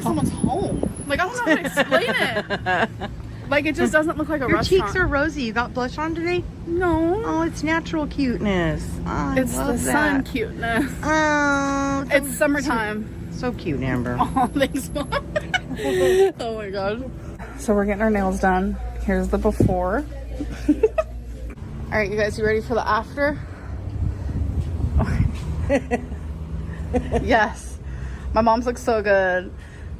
someone's home. Like, I don't know how to explain it. Like, it just doesn't look like a Your restaurant. cheeks are rosy. You got blush on today? No. Oh, it's natural cuteness. Oh, I It's love the that. sun cuteness. Oh, It's summertime. so cute, Amber. Oh, thanks, Mom. Oh my god. So we're getting our nails done. Here's the before. All right, you guys, you ready for the after? Yes. My mom's look so good.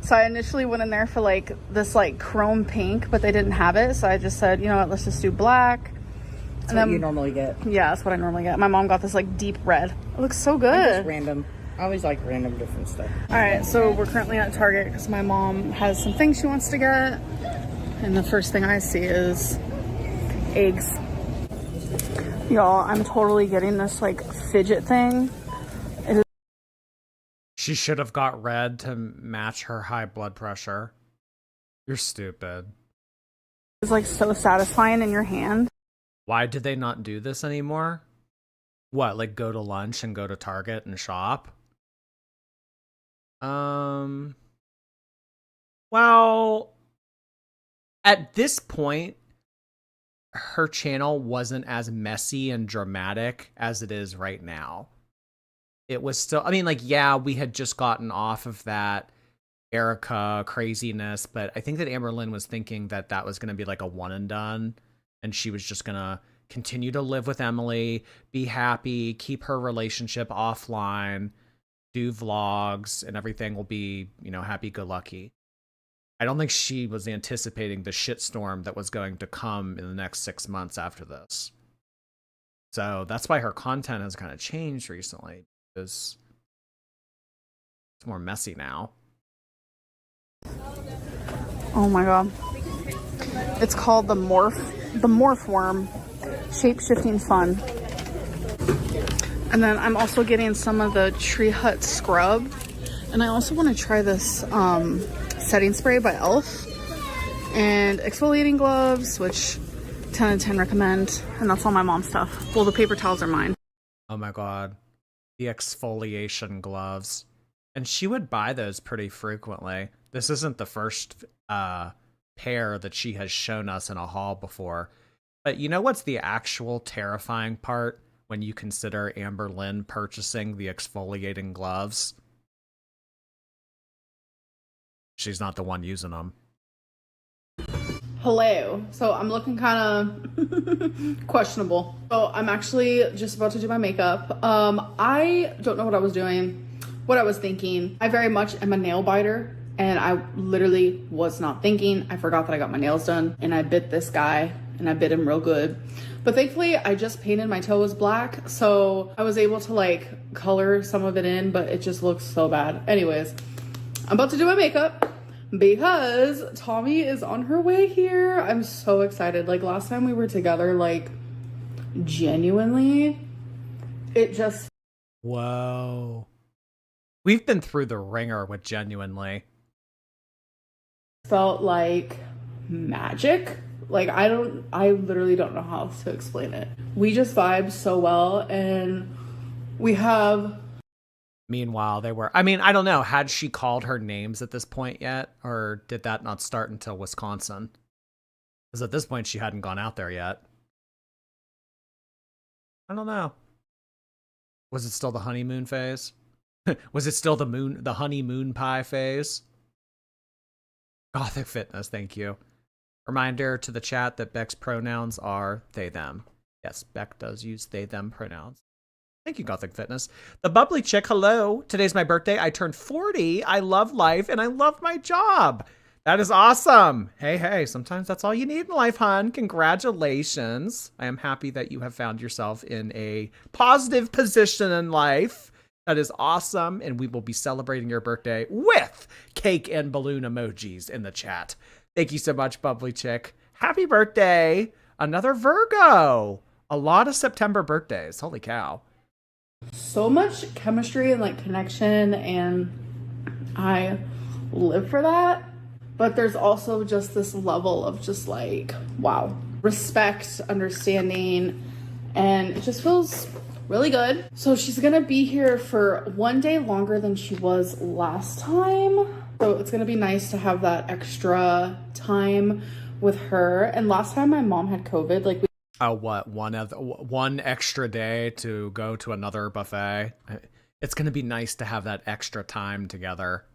So I initially went in there for like this like chrome pink, but they didn't have it. So I just said, you know what, let's just do black. That's what you normally get. Yeah, that's what I normally get. My mom got this like deep red. It looks so Just good. random. I always like random different stuff. All right, so we're currently at Target because my mom has some things she wants to get. And the first thing I see is eggs. Y'all, I'm totally getting this like fidget thing. She should have got red to match her high blood pressure. You're stupid. It's like so satisfying in your hand. Why did they not do this anymore? What, like go to lunch and go to Target and shop? Well, at this point, her channel wasn't as messy and dramatic as it is right now. It was still, I mean, like, yeah, we had just gotten off of that Erica craziness, but I think that Amberlynn was thinking that that was going to be like a one and done, and she was just going to continue to live with Emily, be happy, keep her relationship offline, do vlogs, and everything will be, you know, happy-go-lucky. I don't think she was anticipating the shitstorm that was going to come in the next 6 months after this. So that's why her content has kind of changed recently. Because It's more messy now. Oh my god. It's called the morph worm. Shape-shifting fun. And then I'm also getting some of the Tree Hut scrub. And I also want to try this setting spray by e.l.f. And exfoliating gloves, which 10 out of 10 recommend. And that's all my mom's stuff. Well, the paper towels are mine. Oh my god. The exfoliation gloves. And she would buy those pretty frequently. This isn't the first pair that she has shown us in a haul before. But you know what's the actual terrifying part when you consider Amberlynn purchasing the exfoliating gloves? She's not the one using them. Hello. So I'm looking kind of questionable. So I'm actually just about to do my makeup. I don't know what I was doing, what I was thinking. I very much am a nail biter, and I literally was not thinking. I forgot that I got my nails done, and I bit this guy, and I bit him real good. But thankfully, I just painted my toes black, so I was able to like color some of it in, but it just looks so bad. Anyways, I'm about to do my makeup because Tommy is on her way here. I'm so excited. Like last time we were together, like genuinely, it just... Whoa. We've been through the ringer with Genuinely. felt like magic. Like I literally don't know how to explain it. We just vibe so well, and we have... Meanwhile, they were... I mean, I don't know. Had she called her names at this point yet? Or did that not start until Wisconsin? Because at this point, she hadn't gone out there yet. I don't know. Was it still the honeymoon phase? Was it still the honeymoon pie phase? Gothic Fitness, thank you. Reminder to the chat that Beck's pronouns are they, them. Yes, Beck does use they, them pronouns. Thank you, Gothic Fitness. The Bubbly Chick, hello. Today's my birthday. I turned 40. I love life, and I love my job. That is awesome. Hey, sometimes that's all you need in life, hon. Congratulations. I am happy that you have found yourself in a positive position in life. That is awesome, and we will be celebrating your birthday with cake and balloon emojis in the chat. Thank you so much, Bubbly Chick. Happy birthday. Another Virgo. A lot of September birthdays. Holy cow. so much chemistry and like connection, and I live for that. But there's also just this level of just like, wow, respect, understanding, and it just feels really good. So she's gonna be here for one day longer than she was last time. So it's gonna be nice to have that extra time with her. And last time my mom had COVID, like we... Oh, what? One extra day to go to another buffet? It's going to be nice to have that extra time together.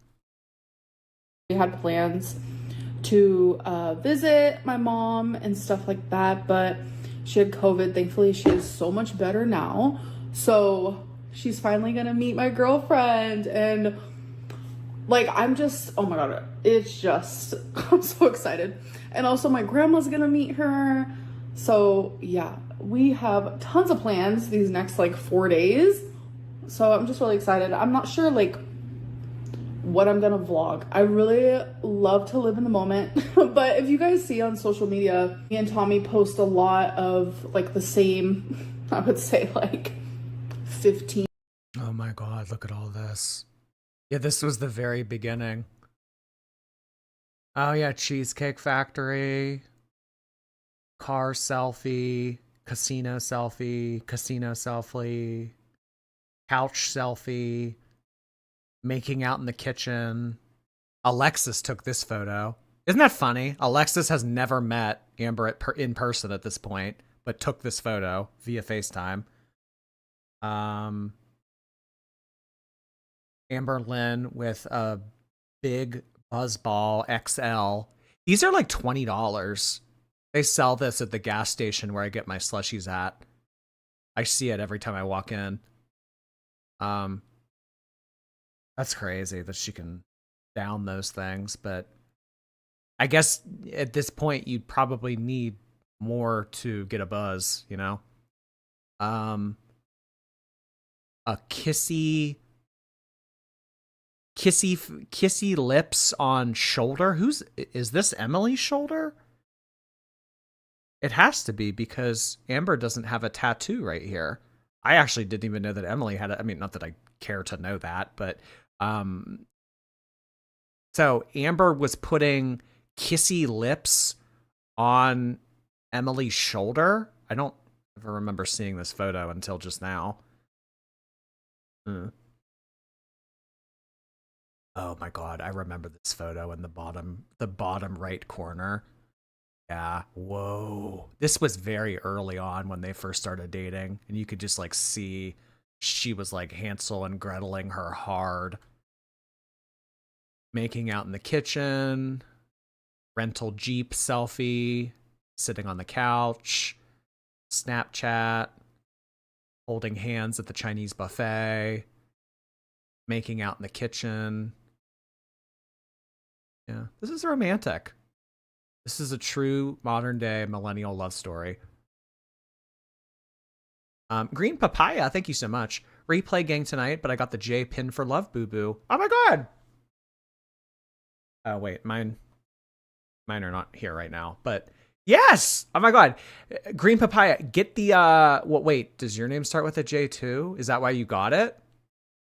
We had plans to visit my mom and stuff like that, but she had COVID. Thankfully, she is so much better now. So she's finally going to meet my girlfriend, and like, I'm just, oh my God, it's just, I'm so excited. And also my grandma's going to meet her. So yeah, we have tons of plans these next like 4 days. So I'm just really excited. I'm not sure like what I'm gonna vlog. I really love to live in the moment. But if you guys see on social media, me and Tommy post a lot of like the same, I would say like 15. Oh my God, look at all this. Yeah, this was the very beginning. Oh yeah, Cheesecake Factory. Car selfie, casino selfie, couch selfie, making out in the kitchen. Alexis took this photo. Isn't that funny? Alexis has never met Amber in person at this point, but took this photo via FaceTime. Amberlynn with a big Buzzball XL. These are like $20. They sell this at the gas station where I get my slushies at. I see it every time I walk in. That's crazy that she can down those things, but I guess at this point you'd probably need more to get a buzz, you know? A kissy kissy lips on shoulder. Is this Emily's shoulder? It has to be because Amber doesn't have a tattoo right here. I actually didn't even know that Emily had I mean, not that I care to know that, but so Amber was putting kissy lips on Emily's shoulder. I don't ever remember seeing this photo until just now. Oh my god, I remember this photo in the bottom right corner. Yeah, whoa. This was very early on when they first started dating, and you could just like see she was like Hansel and Greteling her hard. Making out in the kitchen, rental Jeep selfie, sitting on the couch, Snapchat, holding hands at the Chinese buffet, making out in the kitchen. Yeah, this is romantic. This is a true modern day millennial love story. Green Papaya, thank you so much. Replay gang tonight, but I got the J pin for love, boo boo. Oh my god! Oh wait, mine are not here right now, but yes! Oh my god. Green Papaya, get the wait, does your name start with a J too? Is that why you got it?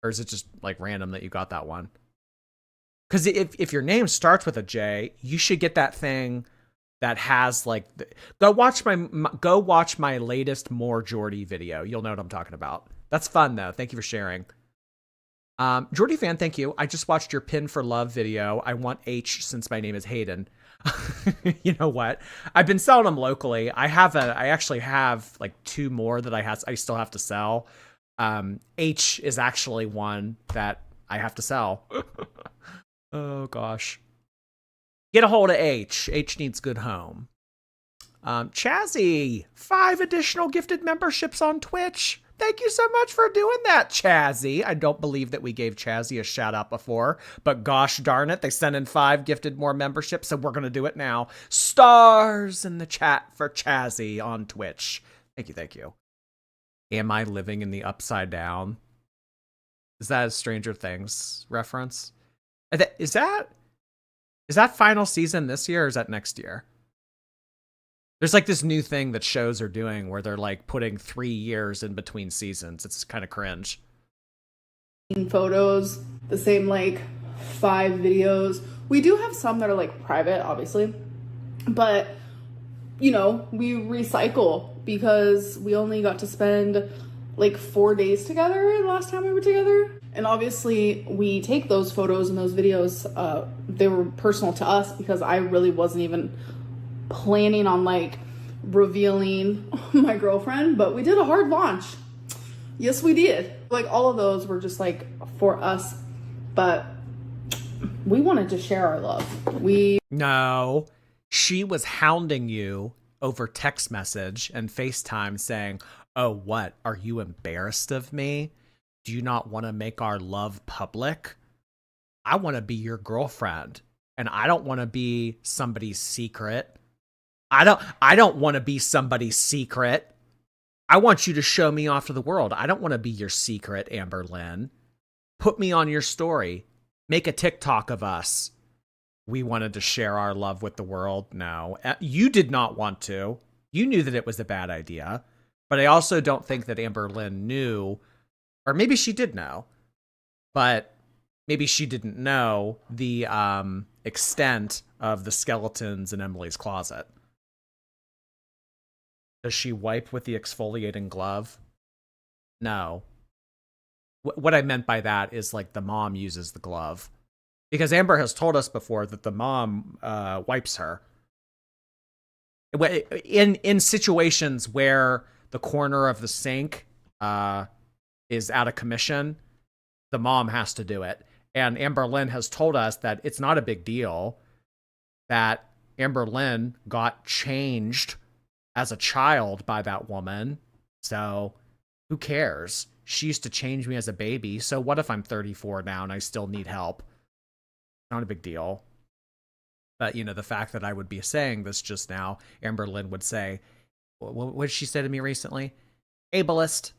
Or is it just like random that you got that one? Because if your name starts with a J, you should get that thing that has like go watch my latest More Jordy video. You'll know what I'm talking about. That's fun though. Thank you for sharing. Jordy fan, thank you. I just watched your pin for love video. I want H since my name is Hayden. You know what? I've been selling them locally. I actually have like 2 more that I still have to sell. H is actually one that I have to sell. Oh gosh. Get a hold of H. H needs good home. Chazzy, 5 additional gifted memberships on Twitch. Thank you so much for doing that, Chazzy. I don't believe that we gave Chazzy a shout out before, but gosh darn it, they sent in 5 gifted more memberships, so we're going to do it now. Stars in the chat for Chazzy on Twitch. Thank you, thank you. Am I living in the upside down? Is that a Stranger Things reference? Is that final season this year or is that next year? There's like this new thing that shows are doing where they're like putting 3 years in between seasons. It's kind of cringe. Photos, the same like 5 videos. We do have some that are like private, obviously, but you know, we recycle because we only got to spend like 4 days together last time we were together. And obviously we take those photos and those videos, they were personal to us because I really wasn't even planning on like revealing my girlfriend, but we did a hard launch. Yes, we did. Like all of those were just like for us, but we wanted to share our love. No, she was hounding you over text message and FaceTime saying, oh, what? Are you embarrassed of me? Do you not want to make our love public? I want to be your girlfriend, and I don't want to be somebody's secret. I don't want to be somebody's secret. I want you to show me off to the world. I don't want to be your secret, Amberlynn. Put me on your story. Make a TikTok of us. We wanted to share our love with the world. No, you did not want to. You knew that it was a bad idea. But I also don't think that Amberlynn knew, or maybe she did know, but maybe she didn't know the extent of the skeletons in Emily's closet. Does she wipe with the exfoliating glove? No. What I meant by that is like the mom uses the glove. Because Amber has told us before that the mom wipes her. In situations where the corner of the sink is out of commission, the mom has to do it. And Amberlynn has told us that it's not a big deal, that Amberlynn got changed as a child by that woman. So who cares? She used to change me as a baby. So what if I'm 34 now and I still need help? Not a big deal. But, you know, the fact that I would be saying this just now, Amberlynn would say, what did she say to me recently? Ableist.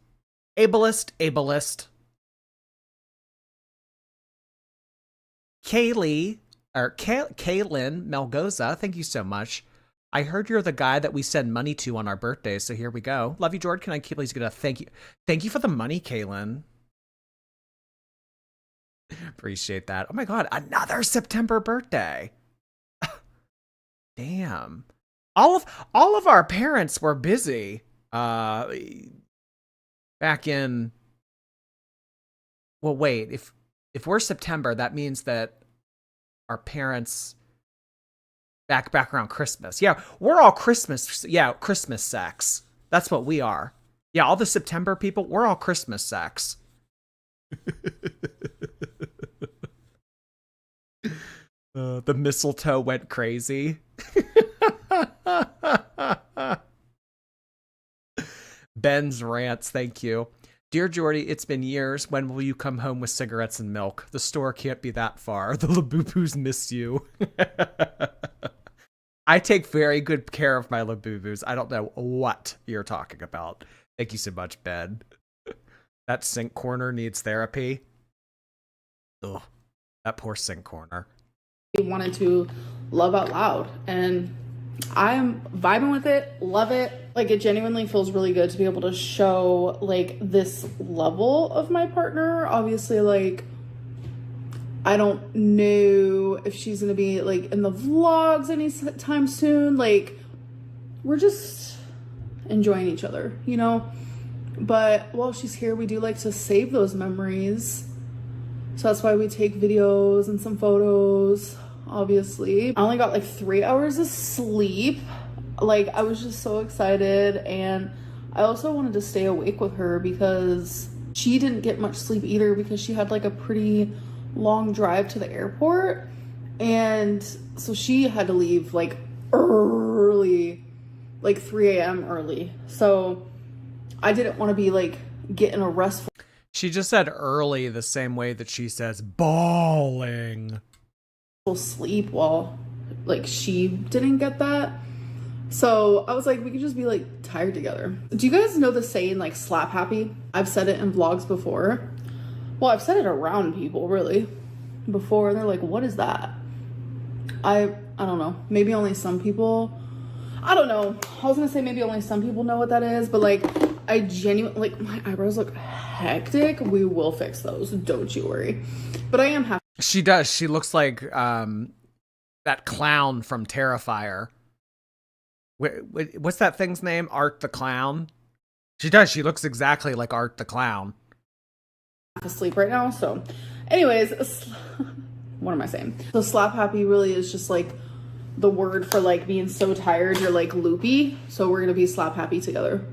Ableist. Ableist. Kaylee, or Kaylin Melgoza, thank you so much. I heard you're the guy that we send money to on our birthdays, so here we go. Love you, Jordan. Can I please get a thank you? Thank you for the money, Kaylin. Appreciate that. Oh my God, another September birthday. Damn. All of our parents were busy. Back in. Well, wait. If we're September, that means that our parents back around Christmas. Yeah, we're all Christmas. Yeah, Christmas sex. That's what we are. Yeah, all the September people, we're all Christmas sex. The mistletoe went crazy. Ben's rants, thank you. Dear Jordy, it's been years. When will you come home with cigarettes and milk? The store can't be that far. The Laboos miss you. I take very good care of my Laboos. I don't know what you're talking about. Thank you so much, Ben. That sink corner needs therapy. Ugh, that poor sink corner. Wanted to love out loud, and I'm vibing with it, love it. Like, it genuinely feels really good to be able to show like this level of my partner. Obviously, like, I don't know if she's gonna be like in the vlogs anytime soon. Like, we're just enjoying each other, you know? But while she's here, we do like to save those memories. So that's why we take videos and some photos, obviously. I only got like 3 hours of sleep. Like, I was just so excited. And I also wanted to stay awake with her because she didn't get much sleep either, because she had like a pretty long drive to the airport. And so she had to leave like early, like 3 a.m. early. So I didn't want to be like getting a restful. She just said early the same way that she says bawling. Sleep while like she didn't get that. So I was like, we could just be like tired together. Do you guys know the saying like slap happy? I've said it in vlogs before. Well, I've said it around people really before. They're like, what is that? I don't know. Maybe only some people. I don't know. I was gonna say maybe only some people know what that is, but like, I genuinely, like, my eyebrows look hectic. We will fix those, don't you worry. But I am happy. She does. She looks like that clown from Terrifier. What's that thing's name? Art the Clown? She does. She looks exactly like Art the Clown. Asleep right now. So anyways, what am I saying? So slap happy really is just like the word for like being so tired you're like loopy. So we're gonna be slap happy together.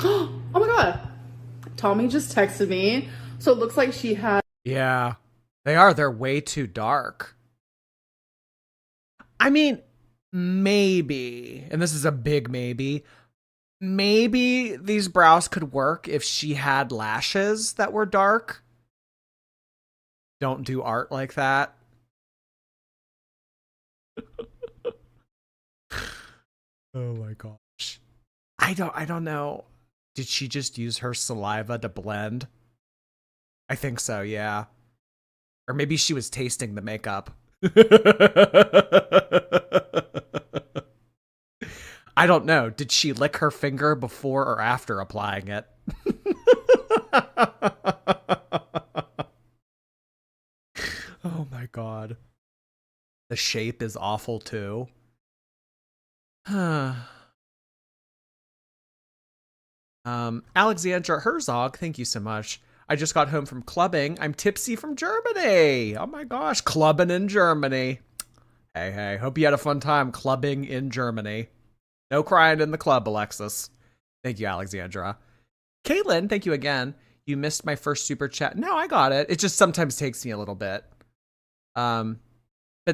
Oh my God, Tommy just texted me. So it looks like she had. Yeah, they are. They're way too dark. I mean, maybe, and this is a big maybe, maybe these brows could work if she had lashes that were dark. Don't do art like that. Oh my gosh. I don't know. Did she just use her saliva to blend? I think so, yeah. Or maybe she was tasting the makeup. I don't know. Did she lick her finger before or after applying it? Oh my God. The shape is awful too. Alexandra Herzog, thank you so much. I just got home from clubbing. I'm tipsy from Germany. Oh my gosh, clubbing in Germany. Hey, hope you had a fun time clubbing in Germany. No crying in the club, Alexis. Thank you, Alexandra. Caitlin, thank you again. You missed my first super chat. No, I got it. It just sometimes takes me a little bit. But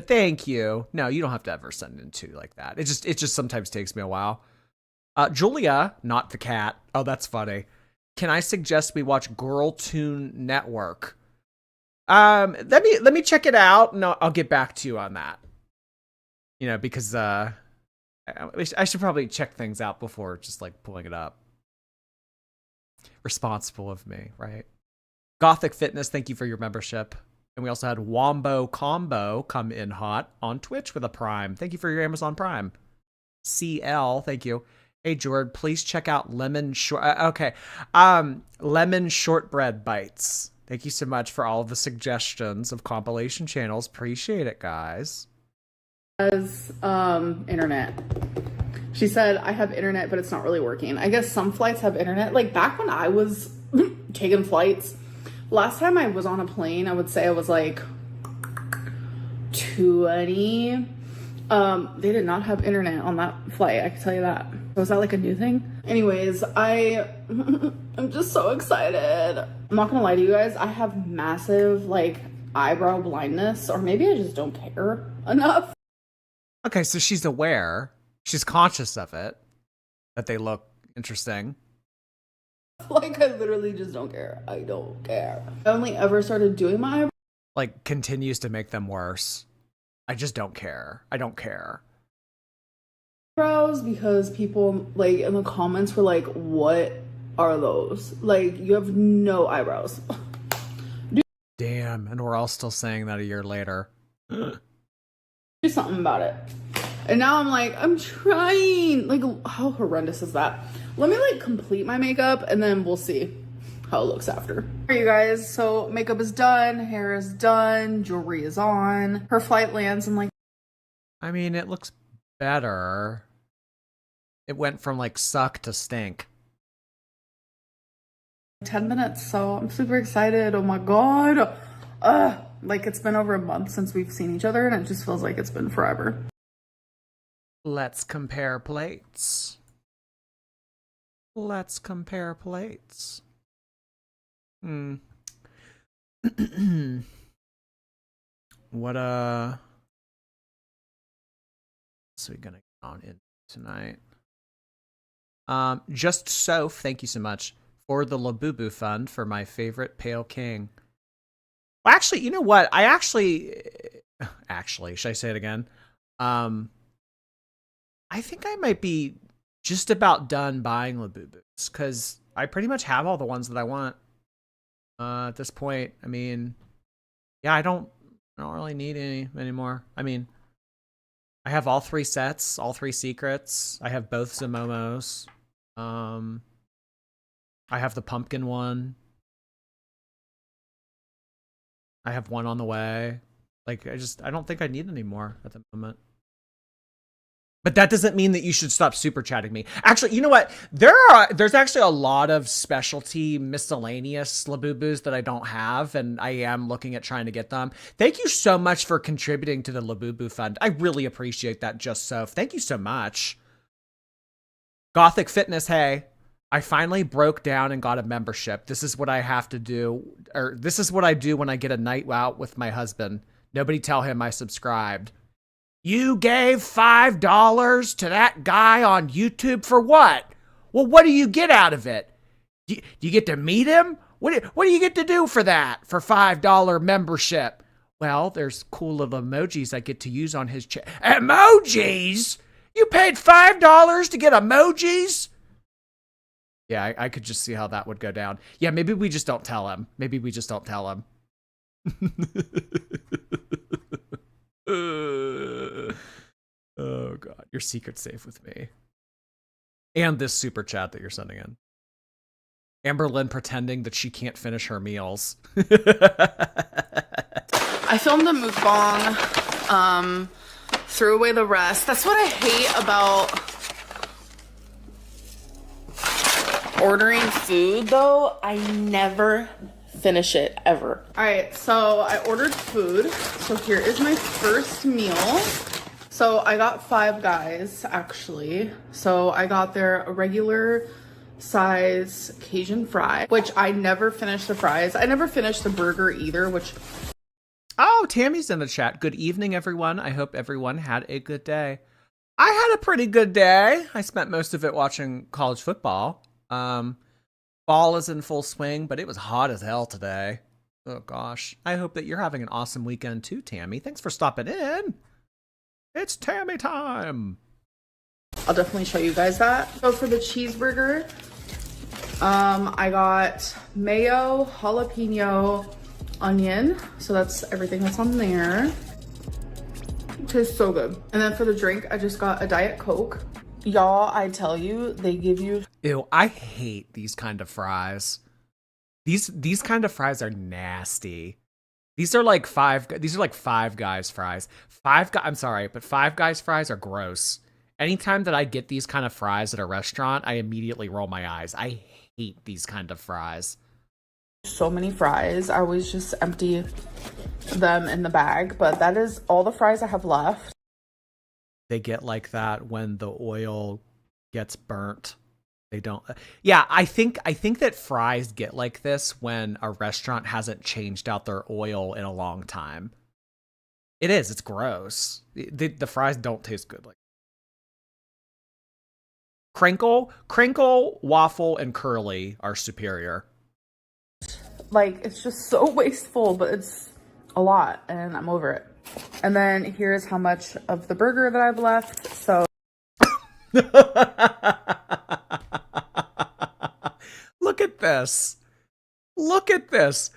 thank you. No, you don't have to ever send in two like that. It just sometimes takes me a while. Julia, not the cat. Oh, that's funny. Can I suggest we watch Girl Toon Network? Let me check it out, and I'll get back to you on that. You know, because I should probably check things out before just like pulling it up. Responsible of me, right? Gothic Fitness, thank you for your membership. And we also had Wombo Combo come in hot on Twitch with a Prime. Thank you for your Amazon Prime. CL, thank you. Hey, Jordan, please check out Lemon Shortbread Bites. Thank you so much for all of the suggestions of compilation channels. Appreciate it, guys. As internet. She said, I have internet, but it's not really working. I guess some flights have internet. Like back when I was taking flights, last time I was on a plane, I would say I was like 20. They did not have internet on that flight, I can tell you that. Was that like a new thing? Anyways, I'm just so excited. I'm not gonna lie to you guys, I have massive like eyebrow blindness, or maybe I just don't care enough. Okay, so she's aware. She's conscious of it, that they look interesting. Like, I literally just don't care. I don't care. I only ever started doing my eyebrows. Like, continues to make them worse. I just don't care. I don't care. Because people, like, in the comments were like, what are those? Like, you have no eyebrows. Damn, and we're all still saying that a year later. Do something about it. And now I'm like, I'm trying. Like, how horrendous is that? Let me like complete my makeup and then we'll see how it looks after. Alright, you guys, so makeup is done, hair is done, jewelry is on. Her flight lands and like, I mean, it looks better. It went from like suck to stink. 10 minutes, so I'm super excited. Oh my god. Like it's been over a month since we've seen each other and it just feels like it's been forever. Let's compare plates. Let's compare plates. What so we gonna get on in tonight? Just Soph, thank you so much for the Laboo fund for my favorite Pale King. Well, actually, you know what? Actually, should I say it again? I think I might be just about done buying Laboobos because I pretty much have all the ones that I want at this point. I mean, yeah, I don't really need any anymore. I mean, I have all 3 sets, all 3 secrets. I have both Zamomos. I have the pumpkin one. I have one on the way. Like, I don't think I need any more at the moment. But that doesn't mean that you should stop super chatting me. Actually, you know what? There's actually a lot of specialty miscellaneous Laboobos that I don't have, and I am looking at trying to get them. Thank you so much for contributing to the Laboo fund. I really appreciate that, Just So. Thank you so much. Gothic Fitness, hey. I finally broke down and got a membership. This is what I have to do, or this is what I do when I get a night out with my husband. Nobody tell him I subscribed. You gave $5 to that guy on YouTube for what? Well, what do you get out of it? Do you get to meet him? What do you get to do for that, for $5 membership? Well, there's cool little emojis I get to use on his chat. Emojis? You paid $5 to get emojis? Yeah, I could just see how that would go down. Yeah, maybe we just don't tell him. Maybe we just don't tell him. Oh god, your secret's safe with me. And this super chat that you're sending in. Amberlynn pretending that she can't finish her meals. I filmed a mukbang, threw away the rest. That's what I hate about ordering food though. I never finish it ever. All right, so I ordered food. So here is my first meal. So I got Five Guys actually. So I got their regular size Cajun fry, which I never finished the fries. I never finished the burger either, which... Oh, Tammy's in the chat. Good evening, everyone. I hope everyone had a good day. I had a pretty good day. I spent most of it watching college football. Fall is in full swing, but it was hot as hell today. Oh gosh. I hope that you're having an awesome weekend too, Tammy. Thanks for stopping in. It's Tammy time. I'll definitely show you guys that. So for the cheeseburger, I got mayo, jalapeno, onion. So that's everything that's on there. It tastes so good. And then for the drink, I just got a Diet Coke. Y'all, I tell you, they give you... Ew, I hate these kind of fries. These kind of fries are nasty. These are like Five Guys fries. I'm sorry, but Five Guys fries are gross. Anytime that I get these kind of fries at a restaurant, I immediately roll my eyes. I hate these kind of fries. So many fries. I always just empty them in the bag, but that is all the fries I have left. They get like that when the oil gets burnt. They don't. Yeah, I think that fries get like this when a restaurant hasn't changed out their oil in a long time. It is. It's gross. The fries don't taste good. Like crinkle, waffle, and curly are superior. Like, it's just so wasteful, but it's a lot, and I'm over it. And then here's how much of the burger that I've left. So Look at this. Look at this.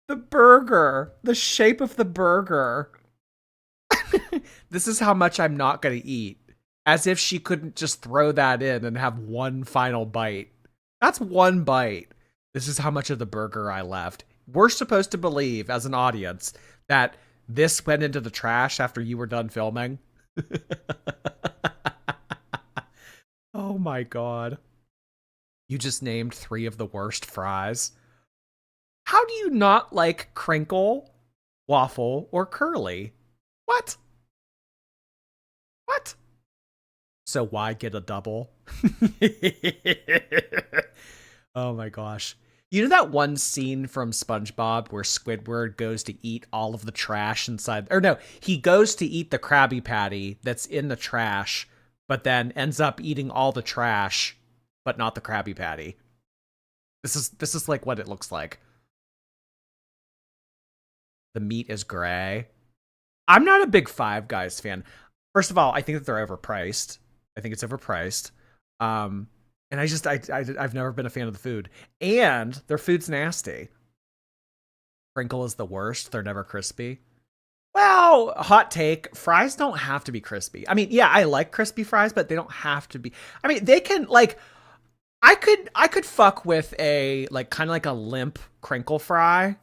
The burger. The shape of the burger. This is how much I'm not going to eat. As if she couldn't just throw that in and have one final bite. That's one bite. This is how much of the burger I left. We're supposed to believe, as an audience, that this went into the trash after you were done filming. Oh my god. You just named 3 of the worst fries. How do you not like crinkle, waffle, or curly? What? What? So why get a double? Oh my gosh. You know that one scene from SpongeBob where Squidward goes to eat all of the trash inside, or no, he goes to eat the Krabby Patty that's in the trash, but then ends up eating all the trash, but not the Krabby Patty. This is like what it looks like. The meat is gray. I'm not a big Five Guys fan. First of all, I think that they're overpriced. I think it's overpriced. And I've never been a fan of the food. And their food's nasty. Crinkle is the worst. They're never crispy. Well, hot take. Fries don't have to be crispy. I mean, yeah, I like crispy fries, but they don't have to be. I mean, they can, like, I could fuck with a, like, kind of like a limp crinkle fry.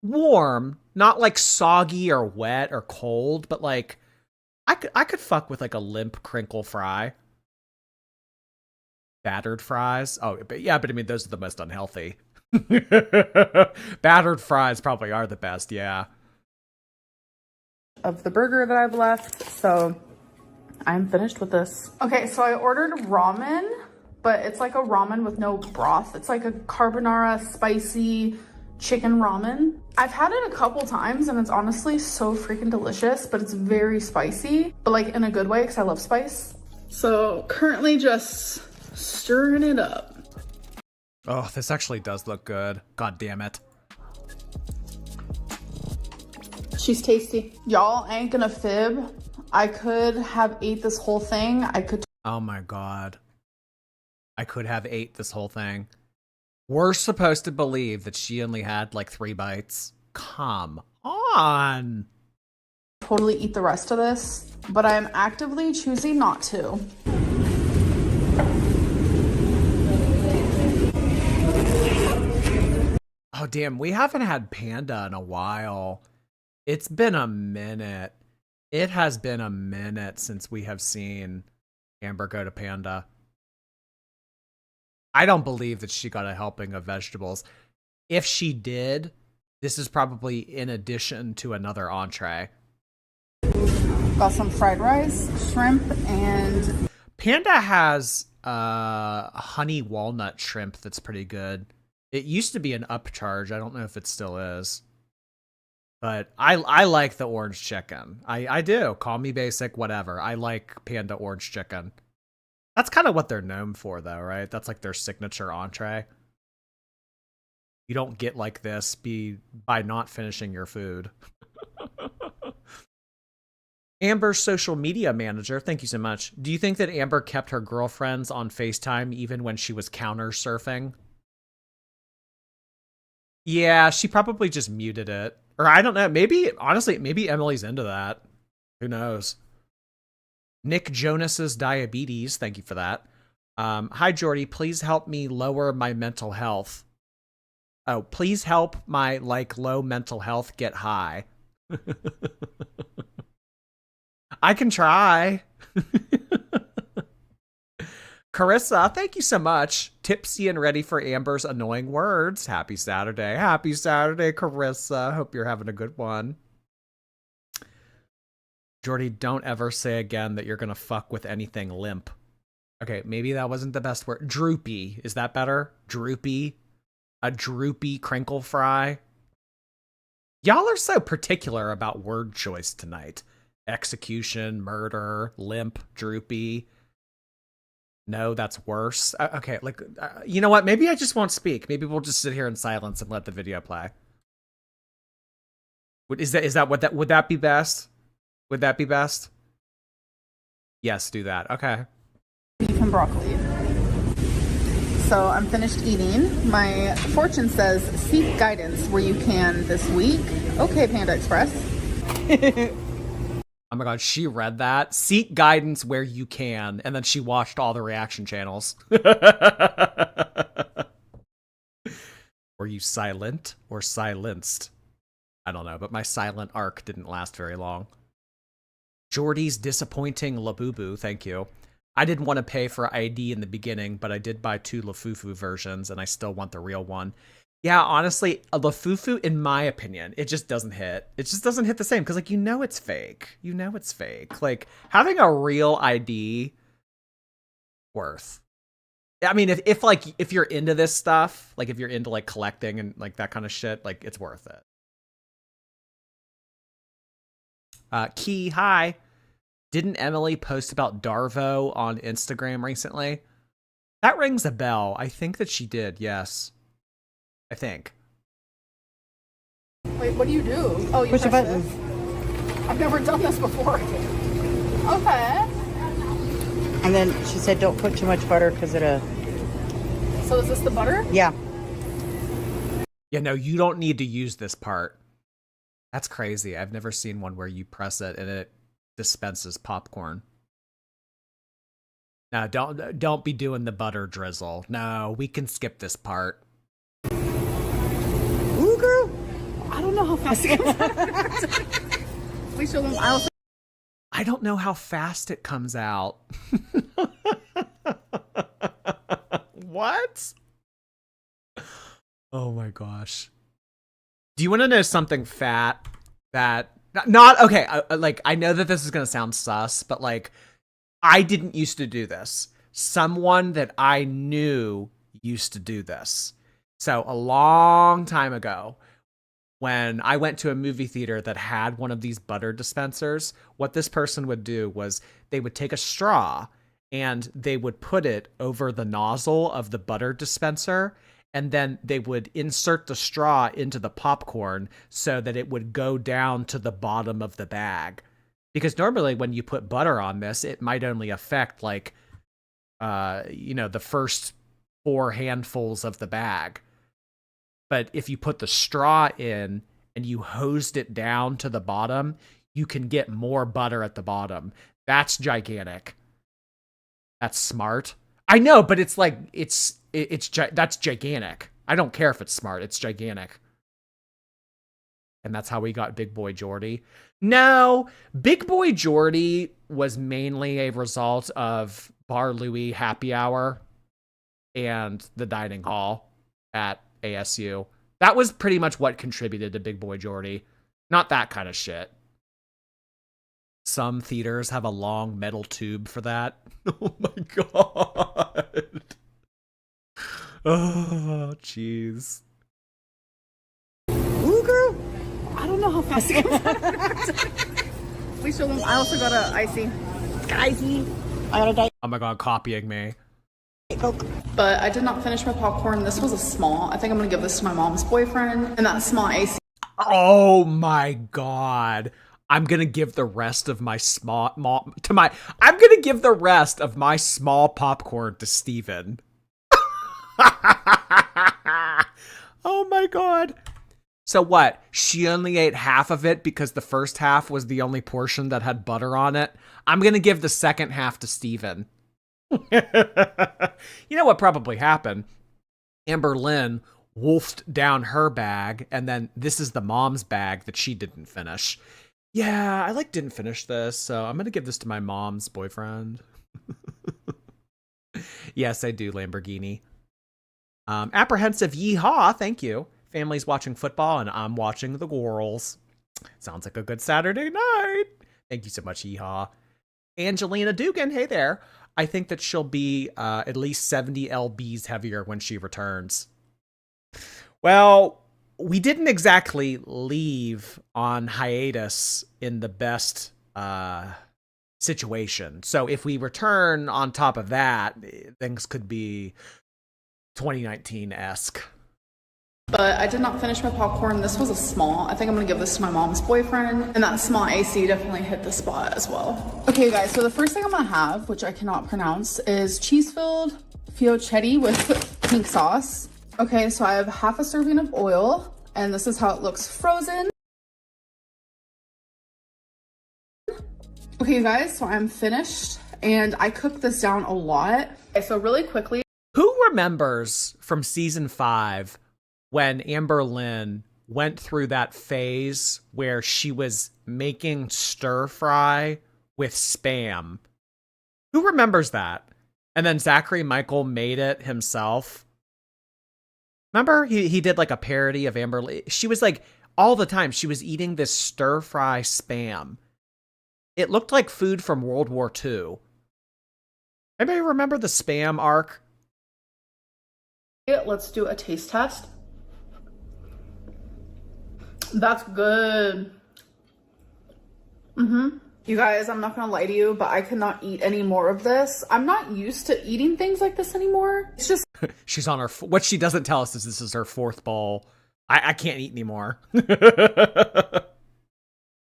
Warm, not like soggy or wet or cold, but like, I could fuck with like a limp crinkle fry. Battered fries. Oh, but yeah, but I mean, those are the most unhealthy. Battered fries probably are the best, yeah. Of the burger that I've left, so I'm finished with this. Okay, so I ordered ramen, but it's like a ramen with no broth. It's like a carbonara spicy chicken ramen. I've had it a couple times and it's honestly so freaking delicious, but it's very spicy, but like in a good way because I love spice. So currently just stirring it up. Oh, this actually does look good. God damn it. She's tasty. Y'all, I ain't gonna fib. I could have ate this whole thing. Oh my god. I could have ate this whole thing. We're supposed to believe that she only had like 3 bites. Come on. Totally eat the rest of this, but I'm actively choosing not to. Oh damn, we haven't had Panda in a while. It's been a minute. It has been a minute since we have seen Amber go to Panda. I don't believe that she got a helping of vegetables. If she did, this is probably in addition to another entree. Got some fried rice, shrimp, and... Panda has honey walnut shrimp that's pretty good. It used to be an upcharge. I don't know if it still is. But I like the orange chicken. I do. Call me basic, whatever. I like Panda orange chicken. That's kind of what they're known for, though, right? That's like their signature entree. You don't get like this by not finishing your food. Amber's social media manager, thank you so much. Do you think that Amber kept her girlfriends on FaceTime even when she was counter surfing? Yeah, she probably just muted it. Or I don't know, maybe, honestly, maybe Emily's into that. Who knows? Nick Jonas's diabetes, thank you for that. Hi, Jordy, please help me lower my mental health. Oh, please help my, low mental health get high. I can try. Carissa, thank you so much. Tipsy and ready for Amber's annoying words. Happy Saturday. Happy Saturday, Carissa. Hope you're having a good one. Jordy, don't ever say again that you're going to fuck with anything limp. Okay, maybe that wasn't the best word. Droopy. Is that better? Droopy? A droopy crinkle fry? Y'all are so particular about word choice tonight. Execution, murder, limp, droopy. No, that's worse. Okay, you know what? Maybe I just won't speak. Maybe we'll just sit here in silence and let the video play. Would that be best? Would that be best? Yes, do that. Okay. Beef and broccoli. So I'm finished eating. My fortune says seek guidance where you can this week. Okay, Panda Express. Oh my god, she read that. Seek guidance where you can, and then she watched all the reaction channels. Were you silent or silenced? I don't know, but my silent arc didn't last very long. Jordy's disappointing Laboo, thank you. I didn't want to pay for ID in the beginning, but I did buy 2 Lafufu versions, and I still want the real one. Yeah, honestly, a Lafufu, in my opinion, it just doesn't hit. It just doesn't hit the same, because, you know it's fake. You know it's fake. Having a real ID, worth. I mean, if you're into this stuff, if you're into, collecting and, that kind of shit, it's worth it. Key, hi. Didn't Emily post about Darvo on Instagram recently? That rings a bell. I think that she did, yes. I think. Wait, what do you do? Oh, you push a press button. it? I've never done this before. Okay. And then she said don't put too much butter because it'll... So is this the butter? Yeah. Yeah, no, you don't need to use this part. That's crazy. I've never seen one where you press it and it dispenses popcorn. No, don't be doing the butter drizzle. No, we can skip this part. Ooh, girl. I don't know how fast it comes out. We show them. I don't know how fast it comes out. What? Oh my gosh. Do you want to know something fat that not okay? I know that this is gonna sound sus, but I didn't used to do this. Someone that I knew used to do this. So a long time ago, when I went to a movie theater that had one of these butter dispensers, what this person would do was they would take a straw and they would put it over the nozzle of the butter dispenser, and then they would insert the straw into the popcorn so that it would go down to the bottom of the bag. Because normally when you put butter on this, it might only affect the first 4 handfuls of the bag. But if you put the straw in and you hosed it down to the bottom, you can get more butter at the bottom. That's gigantic. That's smart. I know, but it's that's gigantic. I don't care if it's smart. It's gigantic. And that's how we got Big Boy Jordy. No, Big Boy Jordy was mainly a result of Bar Louie Happy Hour and the dining hall at ASU. That was pretty much what contributed to Big Boy Jordy. Not that kind of shit. Some theaters have a long metal tube for that. Oh my god. Oh, jeez. Ooh, girl. I don't know how fast it comes out. We show them. I also got a icy. Icy. I got a diet Oh my god, copying me. Coke. But I did not finish my popcorn. This was a small. I think I'm gonna give this to my mom's boyfriend. And that small icy. Oh my god. I'm gonna give the rest of my I'm gonna give the rest of my small popcorn to Steven. Oh my god. So what? She only ate half of it because the first half was the only portion that had butter on it. I'm gonna give the second half to Steven. You know what probably happened? Amberlynn wolfed down her bag, and then this is the mom's bag that she didn't finish. Yeah, I didn't finish this, so I'm gonna give this to my mom's boyfriend. Yes, I do, Lamborghini. Apprehensive yeehaw, thank you. Family's watching football, and I'm watching the girls. Sounds like a good Saturday night. Thank you so much, yeehaw. Angelina Dugan, hey there. I think that she'll be at least 70 lbs heavier when she returns. Well, we didn't exactly leave on hiatus in the best situation. So if we return on top of that, things could be 2019-esque. But I did not finish my popcorn. This was a small. I think I'm gonna give this to my mom's boyfriend. And that small AC definitely hit the spot as well. Okay guys, so the first thing I'm gonna have, which I cannot pronounce, is cheese-filled fiocchetti with pink sauce. Okay, so I have half a serving of oil, and this is how it looks frozen. Okay, you guys, so I'm finished, and I cooked this down a lot. Okay, so really quickly. Who remembers from season 5 when Amberlynn went through that phase where she was making stir fry with Spam? Who remembers that? And then Zachary Michael made it himself. Remember? He did like a parody of Amberlynn. She was like, all the time, she was eating this stir fry Spam. It looked like food from World War II. Anybody remember the Spam arc? Let's do a taste test. That's good. You guys, I'm not gonna lie to you, but I could not eat any more of this. I'm not used to eating things like this anymore. It's just she's on her. What she doesn't tell us is this is her 4th bowl. I can't eat anymore.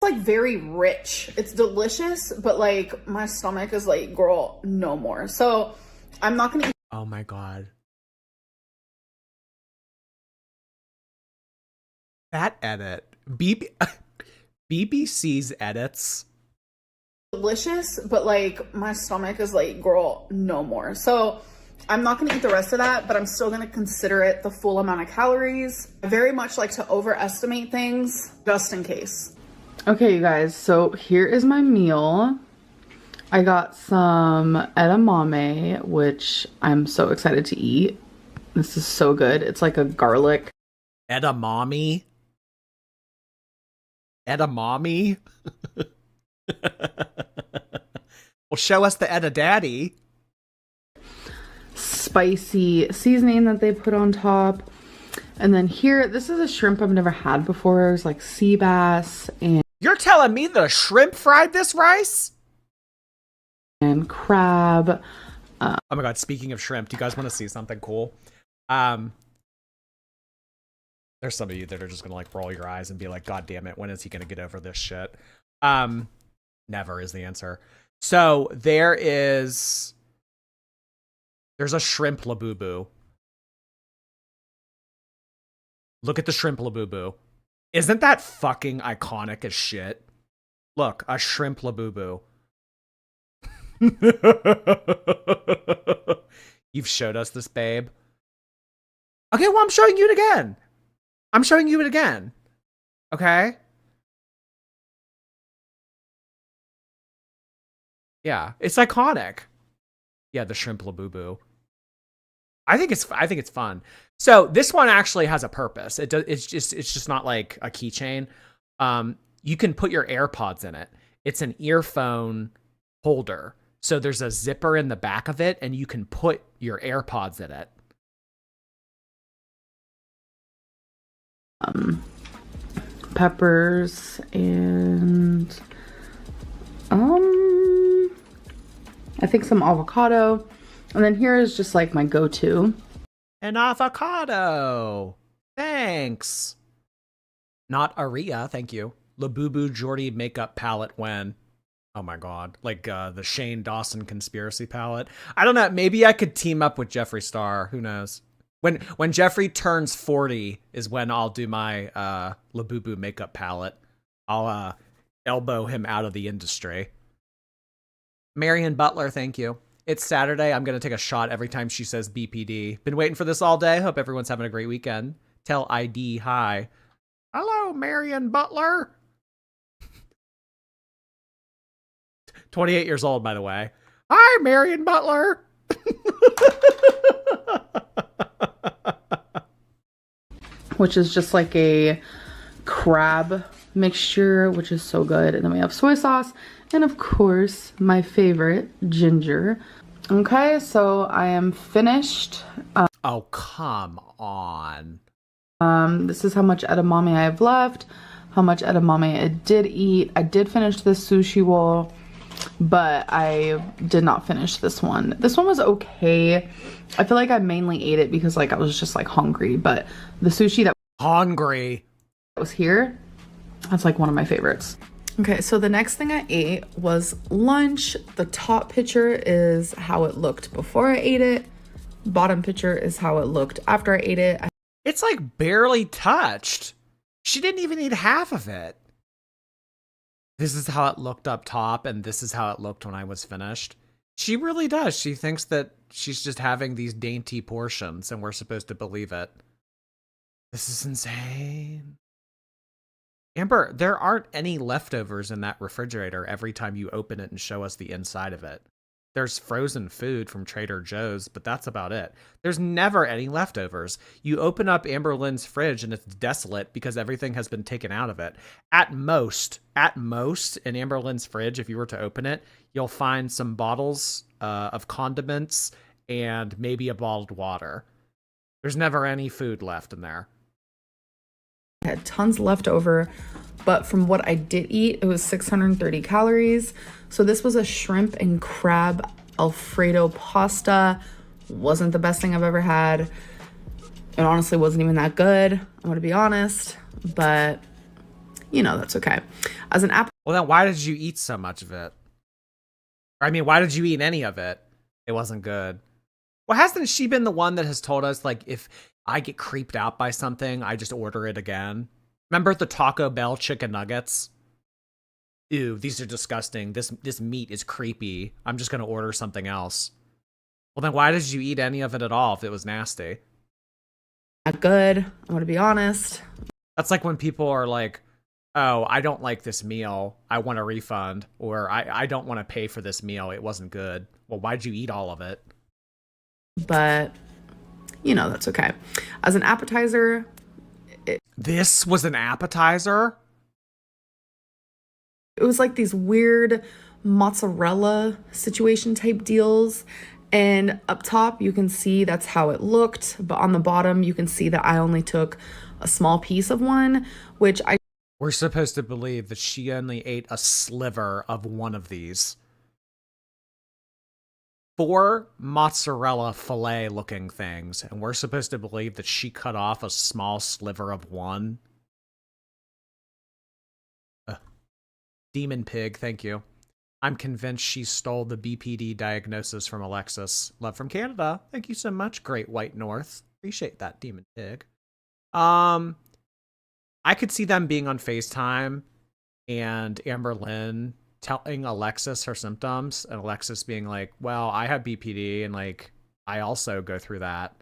like very rich. It's delicious, but like my stomach is like, girl, no more. So I'm not gonna eat. Oh my god. That edit. BBC's edits. Delicious, but like my stomach is like, girl, no more. So I'm not gonna eat the rest of that, but I'm still gonna consider it the full amount of calories. I very much like to overestimate things just in case. Okay, you guys, so here is my meal. I got some edamame, which I'm so excited to eat. This is so good. It's like a garlic. Edamame? Edamame? Well, show us the Eda Daddy. Spicy seasoning that they put on top. And then here, this is a shrimp I've never had before. It's like sea bass and... You're telling me the shrimp fried this rice? And crab. Oh my god, speaking of shrimp, do you guys want to see something cool? There's some of you that are just gonna like roll your eyes and be like, god damn it, when is he gonna get over this shit? Never is the answer. So there's a shrimp Laboo. Look at the shrimp Laboo. Isn't that fucking iconic as shit? Look, a shrimp Laboo. You've showed us this, babe. Okay, well, I'm showing you it again. I'm showing you it again. Okay? Yeah, it's iconic. Yeah, the shrimp Laboo. I think it's fun. So this one actually has a purpose. It's just not like a keychain. You can put your AirPods in it. It's an earphone holder. So there's a zipper in the back of it, and you can put your AirPods in it. Peppers and I think some avocado. And then here is just like my go-to. An avocado. Thanks. Not Aria, thank you. Laboo Jordy makeup palette when? Oh my god. Like the Shane Dawson conspiracy palette. I don't know. Maybe I could team up with Jeffree Star. Who knows? When Jeffree turns 40 is when I'll do my Laboo makeup palette. I'll elbow him out of the industry. Marion Butler, thank you. It's Saturday. I'm going to take a shot every time she says BPD. Been waiting for this all day. Hope everyone's having a great weekend. Tell ID hi. Hello, Marion Butler. 28 years old, by the way. Hi, Marion Butler. Which is just like a crab mixture, which is so good. And then we have soy sauce. And of course, my favorite, ginger. Okay, so I am finished. Oh, come on. This is how much edamame I have left, how much edamame I did eat. I did finish this sushi roll, but I did not finish this one. This one was okay. I feel like I mainly ate it because like I was just like hungry, but the sushi that was here, that's like one of my favorites. Okay, so the next thing I ate was lunch. The top picture is how it looked before I ate it. Bottom picture is how it looked after I ate it. It's like barely touched. She didn't even eat half of it. This is how it looked up top, and this is how it looked when I was finished. She really does. She thinks that she's just having these dainty portions, and we're supposed to believe it. This is insane. Amber, there aren't any leftovers in that refrigerator every time you open it and show us the inside of it. There's frozen food from Trader Joe's, but that's about it. There's never any leftovers. You open up Amberlynn's fridge and it's desolate because everything has been taken out of it. At most, in Amberlynn's fridge, if you were to open it, you'll find some bottles of condiments and maybe a bottled water. There's never any food left in there. I had tons left over, but from what I did eat, it was 630 calories. So this was a shrimp and crab Alfredo pasta. Wasn't the best thing I've ever had. It honestly wasn't even that good, I'm gonna be honest, but you know, that's okay. As an apple. Well, then why did you eat so much of it? I mean, why did you eat any of it? It wasn't good. Well, hasn't she been the one that has told us, like, if I get creeped out by something, I just order it again? Remember the Taco Bell chicken nuggets? Ew, these are disgusting. This meat is creepy. I'm just going to order something else. Well, then why did you eat any of it at all if it was nasty? Not good, I'm going to be honest. That's like when people are like, oh, I don't like this meal. I want a refund. Or I don't want to pay for this meal. It wasn't good. Well, why'd you eat all of it? But, you know, that's okay. As an appetizer... This was an appetizer? It was like these weird mozzarella situation type deals. And up top, you can see that's how it looked. But on the bottom, you can see that I only took a small piece of one, which I... We're supposed to believe that she only ate a sliver of one of these. 4 mozzarella fillet looking things, and we're supposed to believe that she cut off a small sliver of one. Demon Pig, thank you. I'm convinced she stole the BPD diagnosis from Alexis. Love from Canada. Thank you so much, Great White North. Appreciate that, Demon Pig. I could see them being on FaceTime and Amberlynn telling Alexis her symptoms and Alexis being like, well, I have BPD and like I also go through that.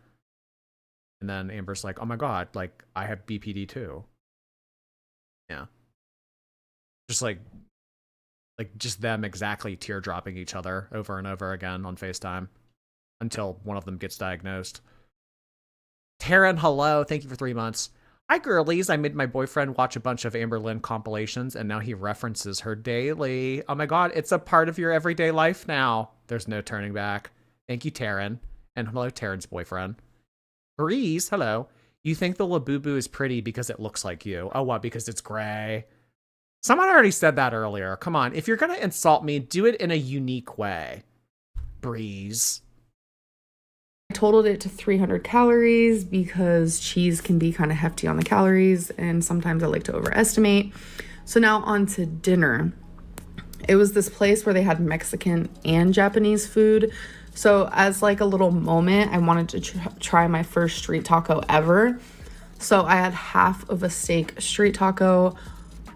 And then Amber's like, oh my god, like I have BPD too. Yeah. Just like just them exactly teardropping each other over and over again on FaceTime until one of them gets diagnosed. Taryn, hello, thank you for 3 months. Hi, girlies. I made my boyfriend watch a bunch of Amberlynn compilations, and now he references her daily. Oh my god, it's a part of your everyday life now. There's no turning back. Thank you, Taryn. And hello, Taryn's boyfriend. Breeze, hello. You think the Laboo is pretty because it looks like you. Oh, what? Because it's gray? Someone already said that earlier. Come on. If you're going to insult me, do it in a unique way. Breeze. I totaled it to 300 calories because cheese can be kind of hefty on the calories and sometimes I like to overestimate. So now on to dinner. It was this place where they had Mexican and Japanese food. So as like a little moment, I wanted to try my first street taco ever. So I had half of a steak street taco.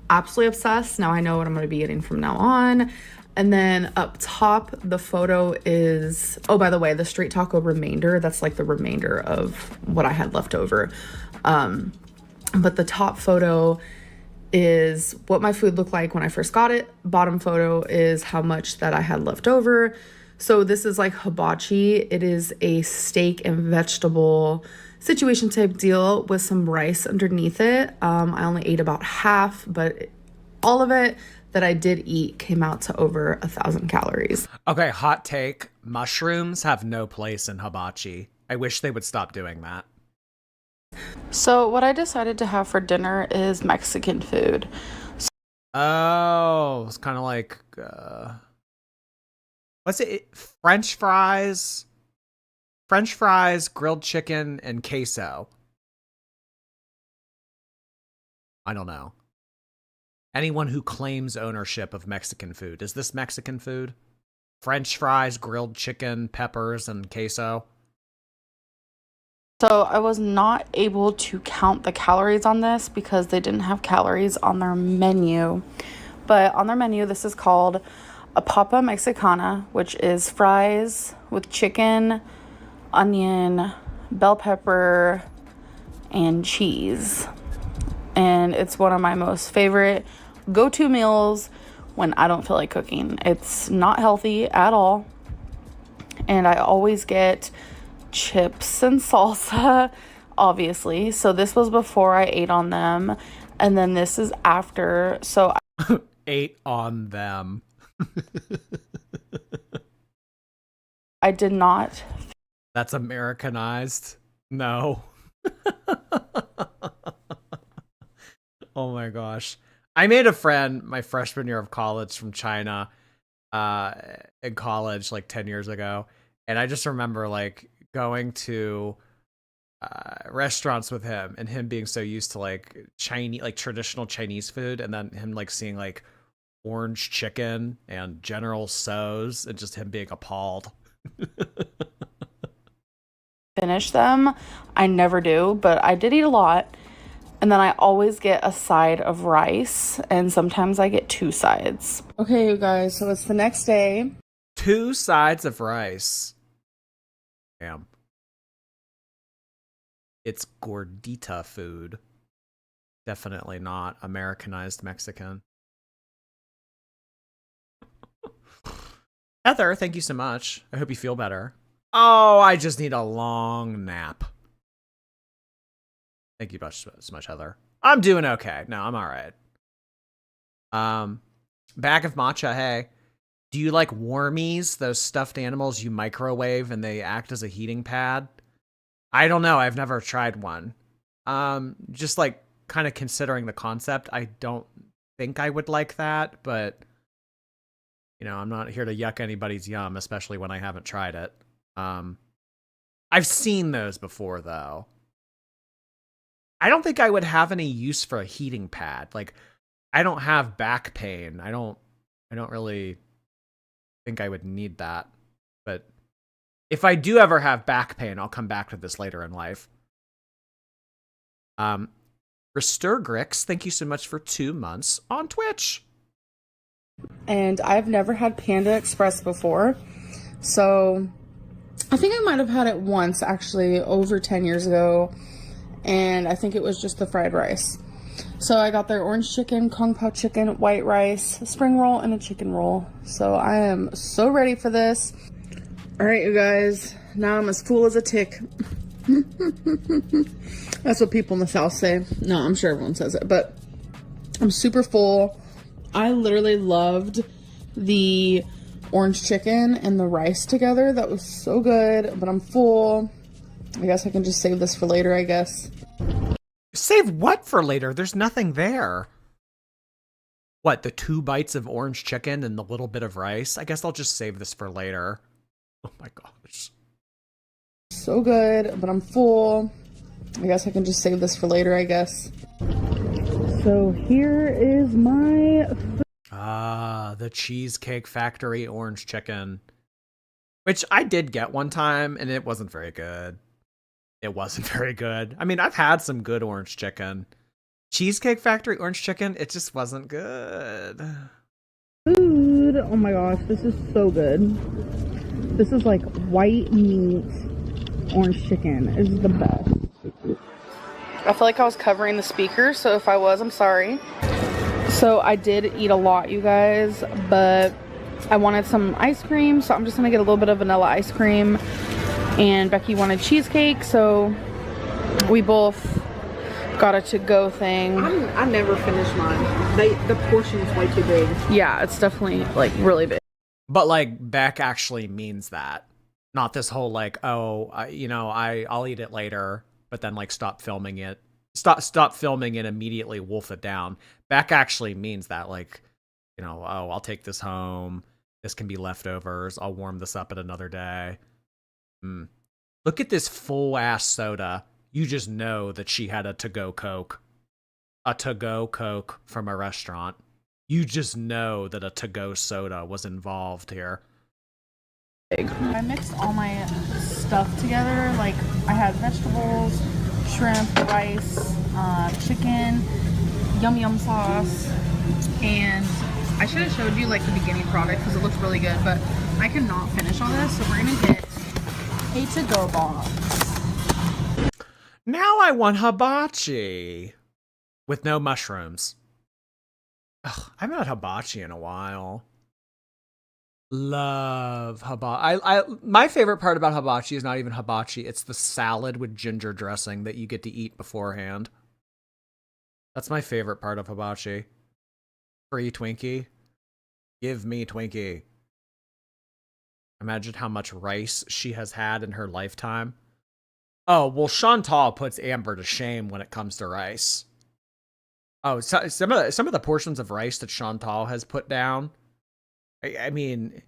Absolutely obsessed. Now I know what I'm going to be getting from now on. And then up top, the photo is, oh, by the way, the street taco remainder, that's like the remainder of what I had left over. But the top photo is what my food looked like when I first got it. Bottom photo is how much that I had left over. So this is like hibachi. It is a steak and vegetable situation type deal with some rice underneath it. I only ate about half, but all of it that I did eat came out to over 1,000 calories. Okay, hot take. Mushrooms have no place in hibachi. I wish they would stop doing that. So what I decided to have for dinner is Mexican food. Oh, it's kind of like, what's it? French fries, grilled chicken, and queso. I don't know. Anyone who claims ownership of Mexican food. Is this Mexican food? French fries, grilled chicken, peppers, and queso. So I was not able to count the calories on this because they didn't have calories on their menu. But on their menu, this is called a papa mexicana, which is fries with chicken, onion, bell pepper, and cheese. And it's one of my most favorite go-to meals when I don't feel like cooking. It's not healthy at all. And I always get chips and salsa, obviously. So this was before I ate on them. And then this is after. So ate on them. I did not. That's Americanized. No. Oh my gosh. I made a friend my freshman year of college from China in college like 10 years ago. And I just remember like going to restaurants with him and him being so used to like Chinese, like traditional Chinese food. And then him like seeing like orange chicken and General Tso's and just him being appalled. Finish them. I never do, but I did eat a lot. And then I always get a side of rice, and sometimes I get 2 sides. Okay, you guys, so it's the next day. 2 sides of rice. Damn. It's gordita food. Definitely not Americanized Mexican. Heather, thank you so much. I hope you feel better. Oh, I just need a long nap. Thank you so much, Heather. I'm doing okay. No, I'm all right. Bag of matcha, hey. Do you like warmies, those stuffed animals you microwave and they act as a heating pad? I don't know. I've never tried one. Just like kind of considering the concept, I don't think I would like that, but you know, I'm not here to yuck anybody's yum, especially when I haven't tried it. I've seen those before though. I don't think I would have any use for a heating pad. Like, I don't have back pain. I don't really think I would need that. But if I do ever have back pain, I'll come back to this later in life. Resturgrix, thank you so much for 2 months on Twitch. And I've never had Panda Express before. So I think I might have had it once, actually, over 10 years ago. And I think it was just the fried rice. So I got their orange chicken, Kung Pao chicken, white rice, a spring roll, and a chicken roll. So I am so ready for this. All right, you guys. Now I'm as full as a tick. That's what people in the South say. No, I'm sure everyone says it. But I'm super full. I literally loved the orange chicken and the rice together. That was so good. But I'm full. I guess I can just save this for later, I guess. Save what for later? There's nothing there. What, the 2 bites of orange chicken and the little bit of rice? I guess I'll just save this for later. Oh my gosh. So good, but I'm full. I guess I can just save this for later, I guess. So here is my The Cheesecake Factory orange chicken, which I did get one time, and it wasn't very good. It wasn't very good. I mean, I've had some good orange chicken. Cheesecake Factory orange chicken, it just wasn't good. food. Oh my gosh, this is so good. This is like white meat orange chicken. This is the best. I feel like I was covering the speaker, so if I was, I'm sorry. So I did eat a lot, you guys, but I wanted some ice cream, so I'm just gonna get a little bit of vanilla ice cream. And Becky wanted cheesecake, so we both got a to-go thing. I never finish mine. The portion is way too big. Yeah, it's definitely like really big. But like Beck actually means that. Not this whole like, oh, I'll eat it later, but then like stop filming it. Stop filming and immediately wolf it down. Beck actually means that, like, oh, I'll take this home. This can be leftovers. I'll warm this up at another day. Look at this full ass soda. You just know that she had a to-go Coke. A to-go Coke from a restaurant. You just know that a to-go soda was involved here. I mixed all my stuff together. Like, I had vegetables, shrimp, rice, chicken, yum sauce, and I should have showed you like the beginning product because it looks really good, but I cannot finish all this, so we're gonna get a to-go box. Now I want hibachi with no mushrooms. Ugh, I haven't had hibachi in a while. Love hibachi. My favorite part about hibachi is not even hibachi. It's the salad with ginger dressing that you get to eat beforehand. That's my favorite part of hibachi. Free Twinkie. Give me Twinkie. Imagine how much rice she has had in her lifetime. Oh, well, Chantal puts Amber to shame when it comes to rice. Oh, so, some of the portions of rice that Chantal has put down. I mean,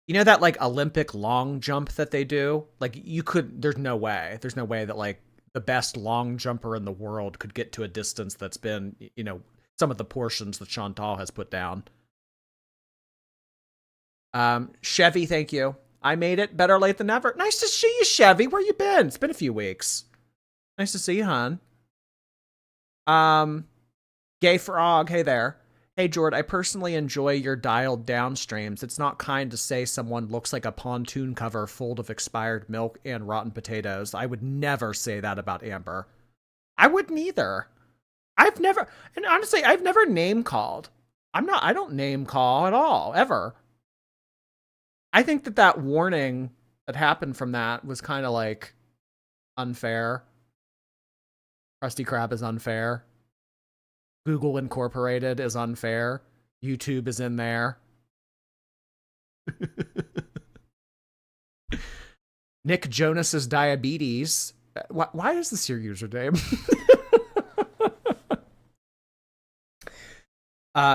you know that like Olympic long jump that they do? Like there's no way that like the best long jumper in the world could get to a distance that's been, some of the portions that Chantal has put down. Chevy, thank you. I made it. Better late than never. Nice to see you, Chevy. Where you been? It's been a few weeks. Nice to see you, hon. Gay Frog, hey there. Hey, Jord, I personally enjoy your dialed down streams. It's not kind to say someone looks like a pontoon cover full of expired milk and rotten potatoes. I would never say that about Amber. I wouldn't either. I've never name called. I don't name call at all, ever. I think that warning that happened from that was kind of like unfair. Krusty Krab is unfair. Google Incorporated is unfair. YouTube is in there. Nick Jonas's diabetes. Why is this your username?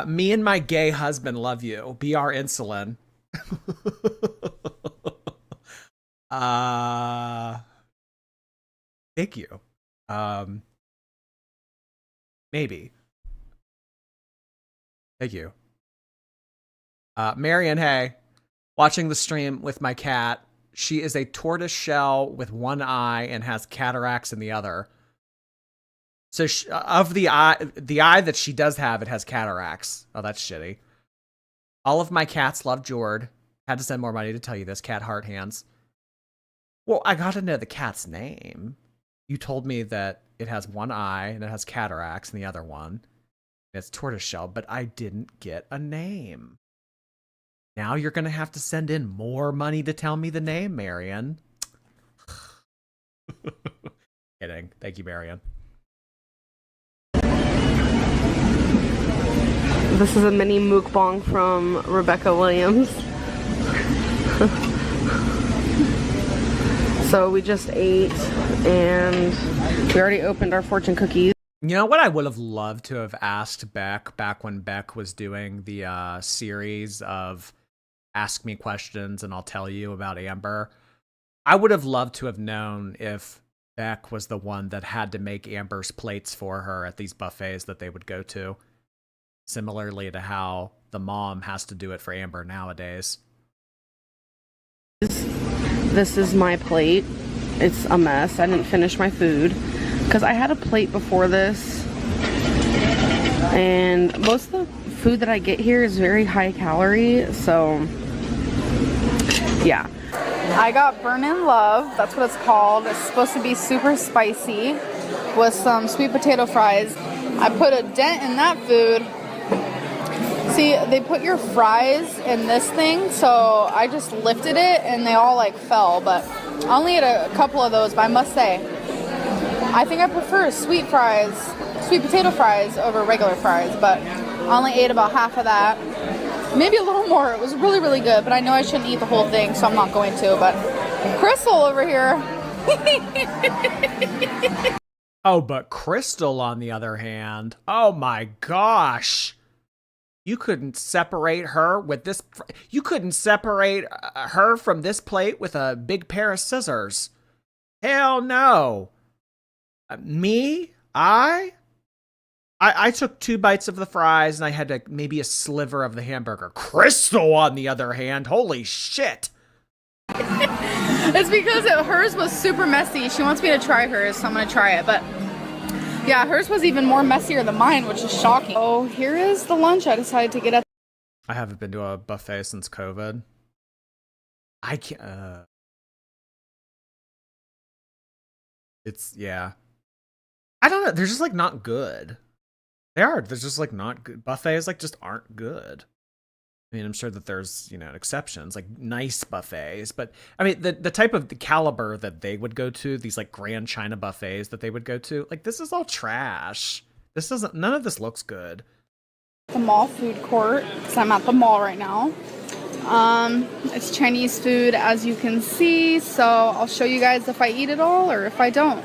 Me and my gay husband love you. BR Insulin. Thank you. Maybe. Thank you. Marion, hey. Watching the stream with my cat. She is a tortoise shell with one eye and has cataracts in the other. So of the eye that she does have, it has cataracts. Oh, that's shitty. All of my cats love Jord. Had to send more money to tell you this. Cat heart hands. Well, I got to know the cat's name. You told me that it has one eye and it has cataracts in the other one. It's tortoiseshell, but I didn't get a name. Now you're going to have to send in more money to tell me the name, Marion. Kidding. Thank you, Marion. This is a mini mukbang from Rebecca Williams. So we just ate and we already opened our fortune cookies. You know what I would have loved to have asked Beck back when Beck was doing the series of Ask Me Questions and I'll Tell You about Amber? I would have loved to have known if Beck was the one that had to make Amber's plates for her at these buffets that they would go to. Similarly to how the mom has to do it for Amber nowadays. This is my plate. It's a mess. I didn't finish my food because I had a plate before this, and most of the food that I get here is very high calorie, so yeah. I got Burn in Love, that's what it's called. It's supposed to be super spicy with some sweet potato fries. I put a dent in that food. See, they put your fries in this thing, so I just lifted it and they all like fell, but I only ate a couple of those, but I must say, I think I prefer sweet potato fries over regular fries, but I only ate about half of that. Maybe a little more. It was really, really good, but I know I shouldn't eat the whole thing, so I'm not going to, but Crystal over here. Oh, but Crystal, on the other hand, oh my gosh. You couldn't separate her with this. You couldn't separate her from this plate with a big pair of scissors. Hell no. Me? I took 2 bites of the fries and I had maybe a sliver of the hamburger. Crystal, on the other hand, holy shit. It's because hers was super messy. She wants me to try hers, so I'm going to try it, but yeah, hers was even more messier than mine, which is shocking. Oh, here is the lunch I decided to get at. I haven't been to a buffet since COVID. I can't. It's, yeah. I don't know. They're just like not good. They're just like not good. Buffets like just aren't good. I mean, I'm sure that there's, exceptions, like nice buffets, but I mean, the type of the caliber that they would go to, these like grand China buffets that they would go to, like this is all trash. None of this looks good. The mall food court, because I'm at the mall right now. It's Chinese food, as you can see, so I'll show you guys if I eat it all or if I don't.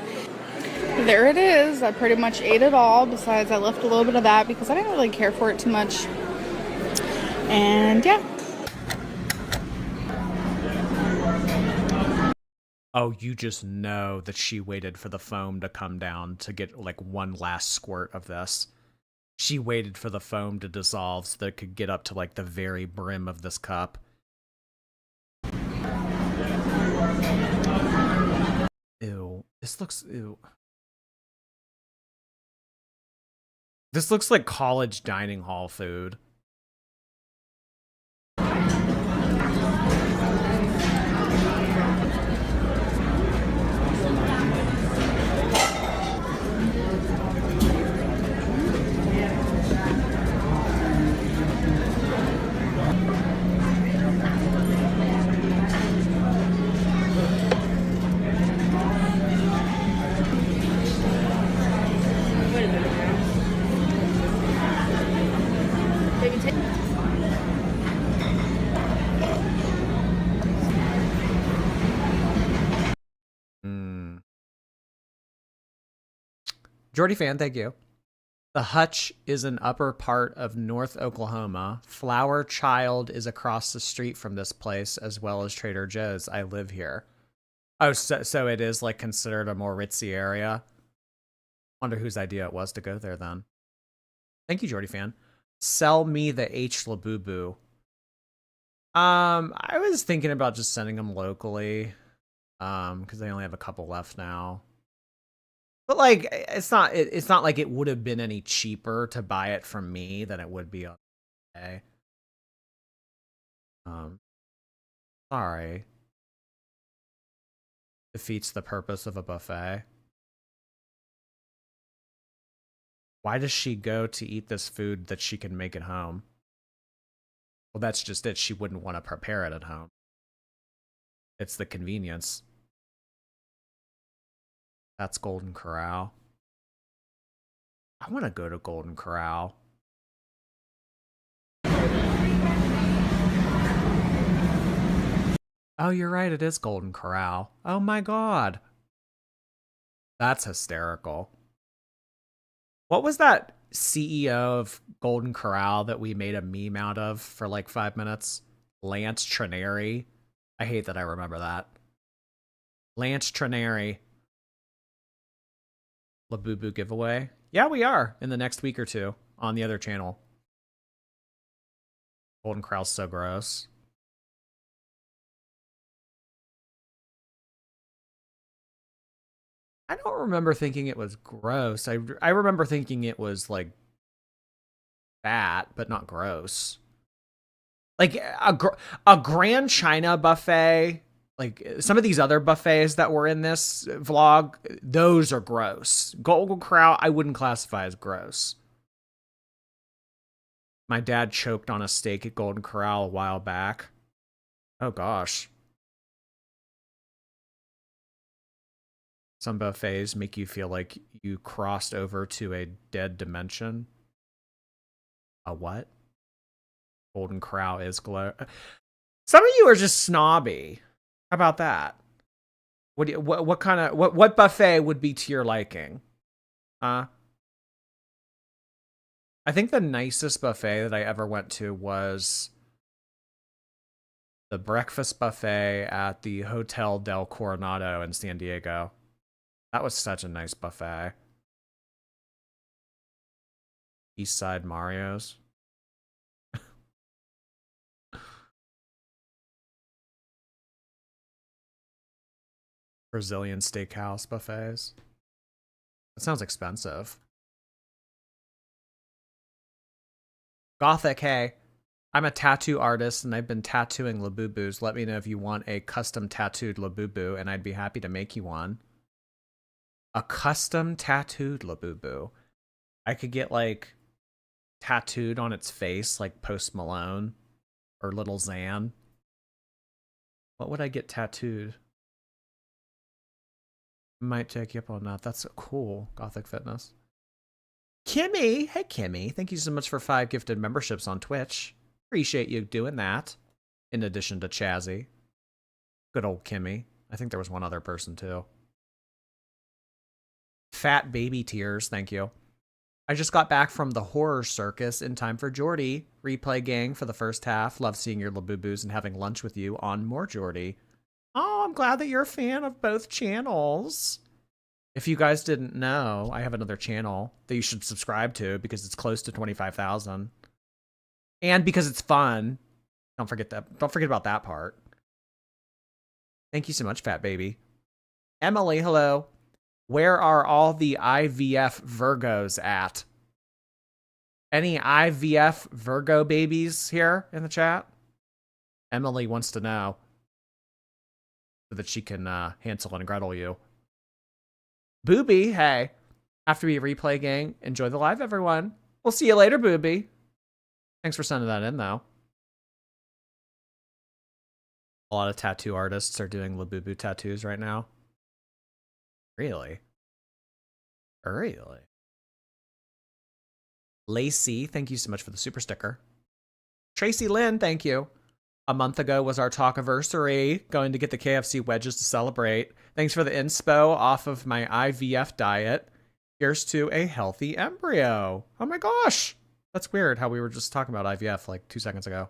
There it is. I pretty much ate it all, besides I left a little bit of that because I didn't really care for it too much. And yeah. Oh, you just know that she waited for the foam to come down to get like one last squirt of this. She waited for the foam to dissolve so that it could get up to like the very brim of this cup. Ew. Ew. This looks like college dining hall food. Jordy fan, thank you. The Hutch is an upper part of North Oklahoma. Flower Child is across the street from this place, as well as Trader Joe's. I live here. Oh, so it is like considered a more ritzy area. Wonder whose idea it was to go there then. Thank you, Jordy fan. Sell me the H Laboo. I was thinking about just sending them locally, because they only have a couple left now. But like, it's not like it would have been any cheaper to buy it from me than it would be on eBay. Sorry. Defeats the purpose of a buffet. Why does she go to eat this food that she can make at home? Well, that's just it. She wouldn't want to prepare it at home. It's the convenience. That's Golden Corral. I want to go to Golden Corral. Oh, you're right. It is Golden Corral. Oh my God. That's hysterical. What was that CEO of Golden Corral that we made a meme out of for like 5 minutes? Lance Trineri. I hate that I remember that. Lance Trineri. Laboo giveaway. Yeah, we are in the next week or two on the other channel. Golden Corral's so gross. I don't remember thinking it was gross. I remember thinking it was like fat, but not gross. Like a Grand China buffet, like some of these other buffets that were in this vlog, those are gross. Golden Corral, I wouldn't classify as gross. My dad choked on a steak at Golden Corral a while back. Oh gosh. Some buffets make you feel like you crossed over to a dead dimension. A what? Golden Corral is glow. Some of you are just snobby. How about that? What kind of what buffet would be to your liking? I think the nicest buffet that I ever went to was the breakfast buffet at the Hotel del Coronado in San Diego. That was such a nice buffet. East Side Mario's. Brazilian steakhouse buffets. That sounds expensive. Gothic, hey. I'm a tattoo artist and I've been tattooing Laboobos. Let me know if you want a custom tattooed Laboo and I'd be happy to make you one. A custom tattooed Laboo. I could get like tattooed on its face like Post Malone or Little Xan. What would I get tattooed? Might take you up on that. That's cool. Gothic Fitness. Kimmy! Hey, Kimmy. Thank you so much for 5 gifted memberships on Twitch. Appreciate you doing that. In addition to Chazzy. Good old Kimmy. I think there was one other person, too. Fat baby tears. Thank you. I just got back from the horror circus in time for Jordy. Replay gang for the first half. Love seeing your Laboobos and having lunch with you on more Jordy. Oh, I'm glad that you're a fan of both channels. If you guys didn't know, I have another channel that you should subscribe to because it's close to 25,000. And because it's fun. Don't forget that. Don't forget about that part. Thank you so much, Fat Baby. Emily, hello. Where are all the IVF Virgos at? Any IVF Virgo babies here in the chat? Emily wants to know so that she can Hansel and Gretel you. Booby, hey. After we replay gang, enjoy the live, everyone. We'll see you later, Booby. Thanks for sending that in, though. A lot of tattoo artists are doing Laboo tattoos right now. Really? Really? Lacey, thank you so much for the super sticker. Tracy Lynn, thank you. A month ago was our talkiversary. Going to get the KFC wedges to celebrate. Thanks for the inspo off of my IVF diet. Here's to a healthy embryo. Oh my gosh. That's weird how we were just talking about IVF like 2 seconds ago.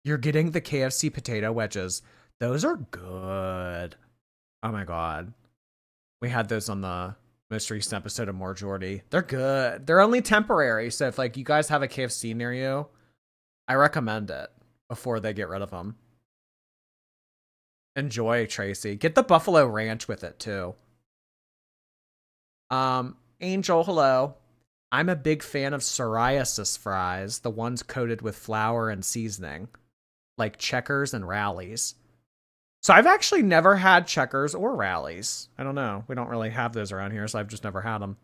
You're getting the KFC potato wedges. Those are good. Oh my god. We had those on the most recent episode of More Jordy. They're good. They're only temporary. So if like you guys have a KFC near you, I recommend it before they get rid of them. Enjoy, Tracy. Get the buffalo ranch with it too. Angel, hello. I'm a big fan of psoriasis fries, the ones coated with flour and seasoning, like Checkers and Rallies. So I've actually never had Checkers or Rallies. I don't know. We don't really have those around here, so I've just never had them.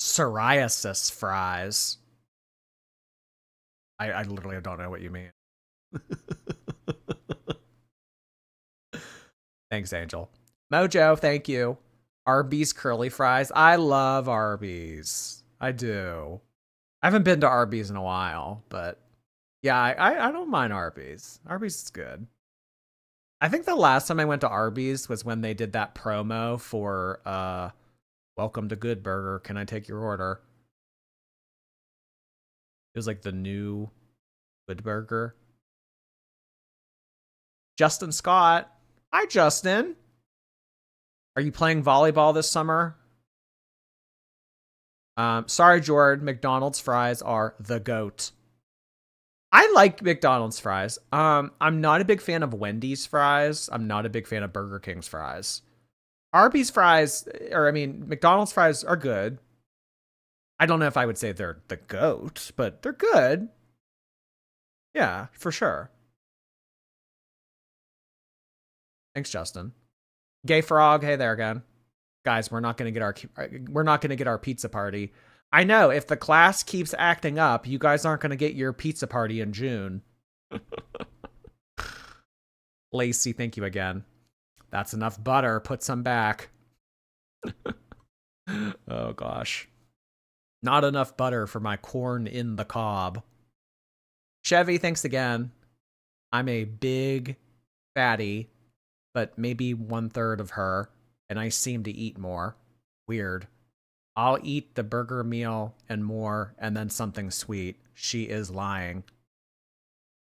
Psoriasis fries. I literally don't know what you mean. Thanks, Angel. Mojo, thank you. Arby's curly fries. I love Arby's. I do. I haven't been to Arby's in a while, but yeah, I don't mind Arby's. Arby's is good. I think the last time I went to Arby's was when they did that promo for Welcome to Good Burger. Can I take your order? It was like the new Good Burger. Justin Scott. Hi, Justin. Are you playing volleyball this summer? Sorry, Jordan. McDonald's fries are the goat. I like McDonald's fries. I'm not a big fan of Wendy's fries. I'm not a big fan of Burger King's fries. Arby's fries, McDonald's fries are good. I don't know if I would say they're the goat, but they're good. Yeah, for sure. Thanks, Justin. Gay Frog, hey there again. Guys, we're not gonna get our pizza party. I know, if the class keeps acting up, you guys aren't gonna get your pizza party in June. Lacey, thank you again. That's enough butter. Put some back. Oh gosh. Not enough butter for my corn in the cob. Chevy, thanks again. I'm a big fatty, but maybe 1/3 of her, and I seem to eat more. Weird. I'll eat the burger meal and more, and then something sweet. She is lying.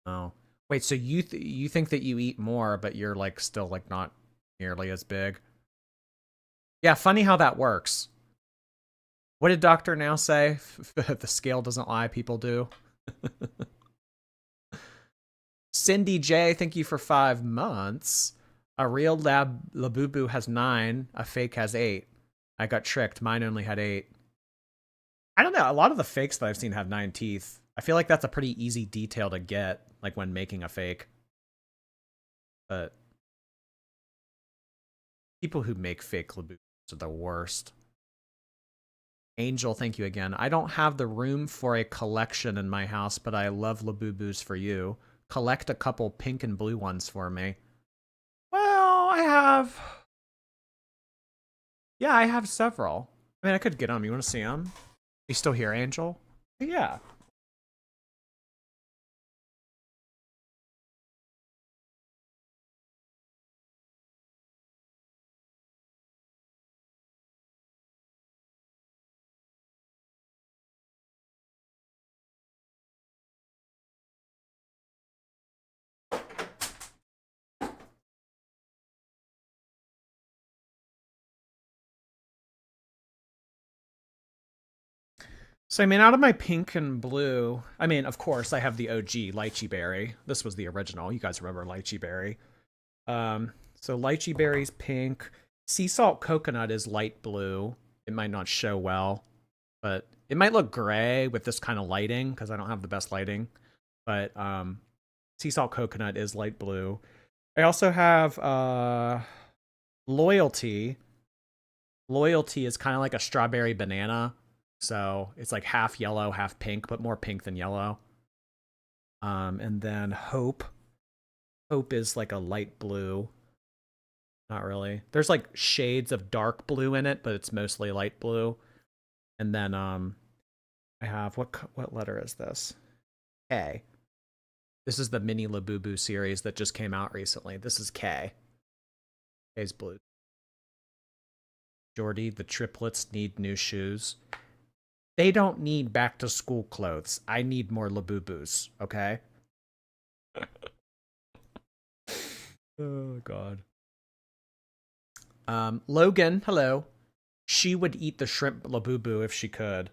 Oh. Wait, so you think that you eat more, but you're like still like not nearly as big? Yeah, funny how that works. What did Dr. Now say? The scale doesn't lie, people do. Cindy J, thank you for 5 months. A real Laboo has 9, a fake has 8. I got tricked, mine only had 8. I don't know, a lot of the fakes that I've seen have 9 teeth. I feel like that's a pretty easy detail to get, like when making a fake. But people who make fake Laboos are the worst. Angel, thank you again. I don't have the room for a collection in my house, but I love Laboos for you. Collect a couple pink and blue ones for me. Well, I have... Yeah, I have several. I mean, I could get them. You want to see them? You still here, Angel? Yeah. So I mean, out of my pink and blue, I mean, of course, I have the OG Lychee Berry. This was the original. You guys remember Lychee Berry. So Lychee Berry's pink. Sea Salt Coconut is light blue. It might not show well, but it might look gray with this kind of lighting because I don't have the best lighting. But Sea Salt Coconut is light blue. I also have Loyalty. Loyalty is kind of like a strawberry banana. So it's like half yellow, half pink, but more pink than yellow. And then Hope. Hope is like a light blue. Not really. There's like shades of dark blue in it, but it's mostly light blue. And then I have what letter is this? K. This is the mini Laboo series that just came out recently. This is K. K's blue. Jordy, the triplets need new shoes. They don't need back to school clothes. I need more Laboos, okay? Oh, God. Logan, hello. She would eat the shrimp Laboo if she could.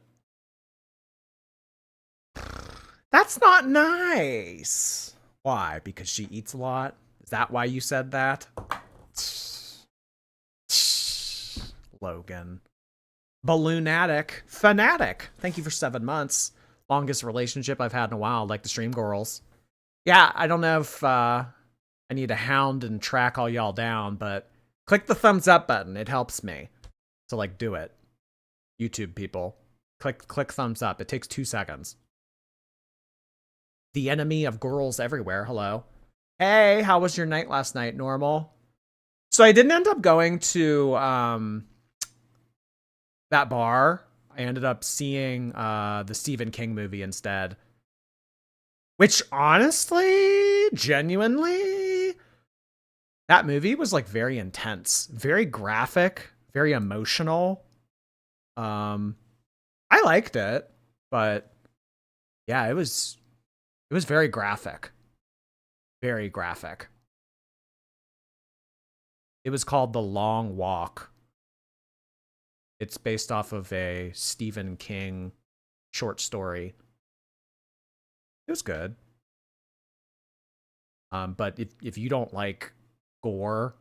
That's not nice. Why? Because she eats a lot? Is that why you said that? Logan. Balloonatic. Fanatic. Thank you for 7 months. Longest relationship I've had in a while, like the stream girls. Yeah, I don't know if I need to hound and track all y'all down, but click the thumbs up button. It helps me. So, like, do it. YouTube people. Click thumbs up. It takes 2 seconds. The enemy of girls everywhere. Hello. Hey, how was your night last night? Normal? So I didn't end up going to that bar. I ended up seeing the Stephen King movie instead. Which honestly, genuinely, that movie was like very intense, very graphic, very emotional. I liked it, but yeah, it was very graphic. Very graphic. It was called The Long Walk. It's based off of a Stephen King short story. It was good. But if you don't like gore,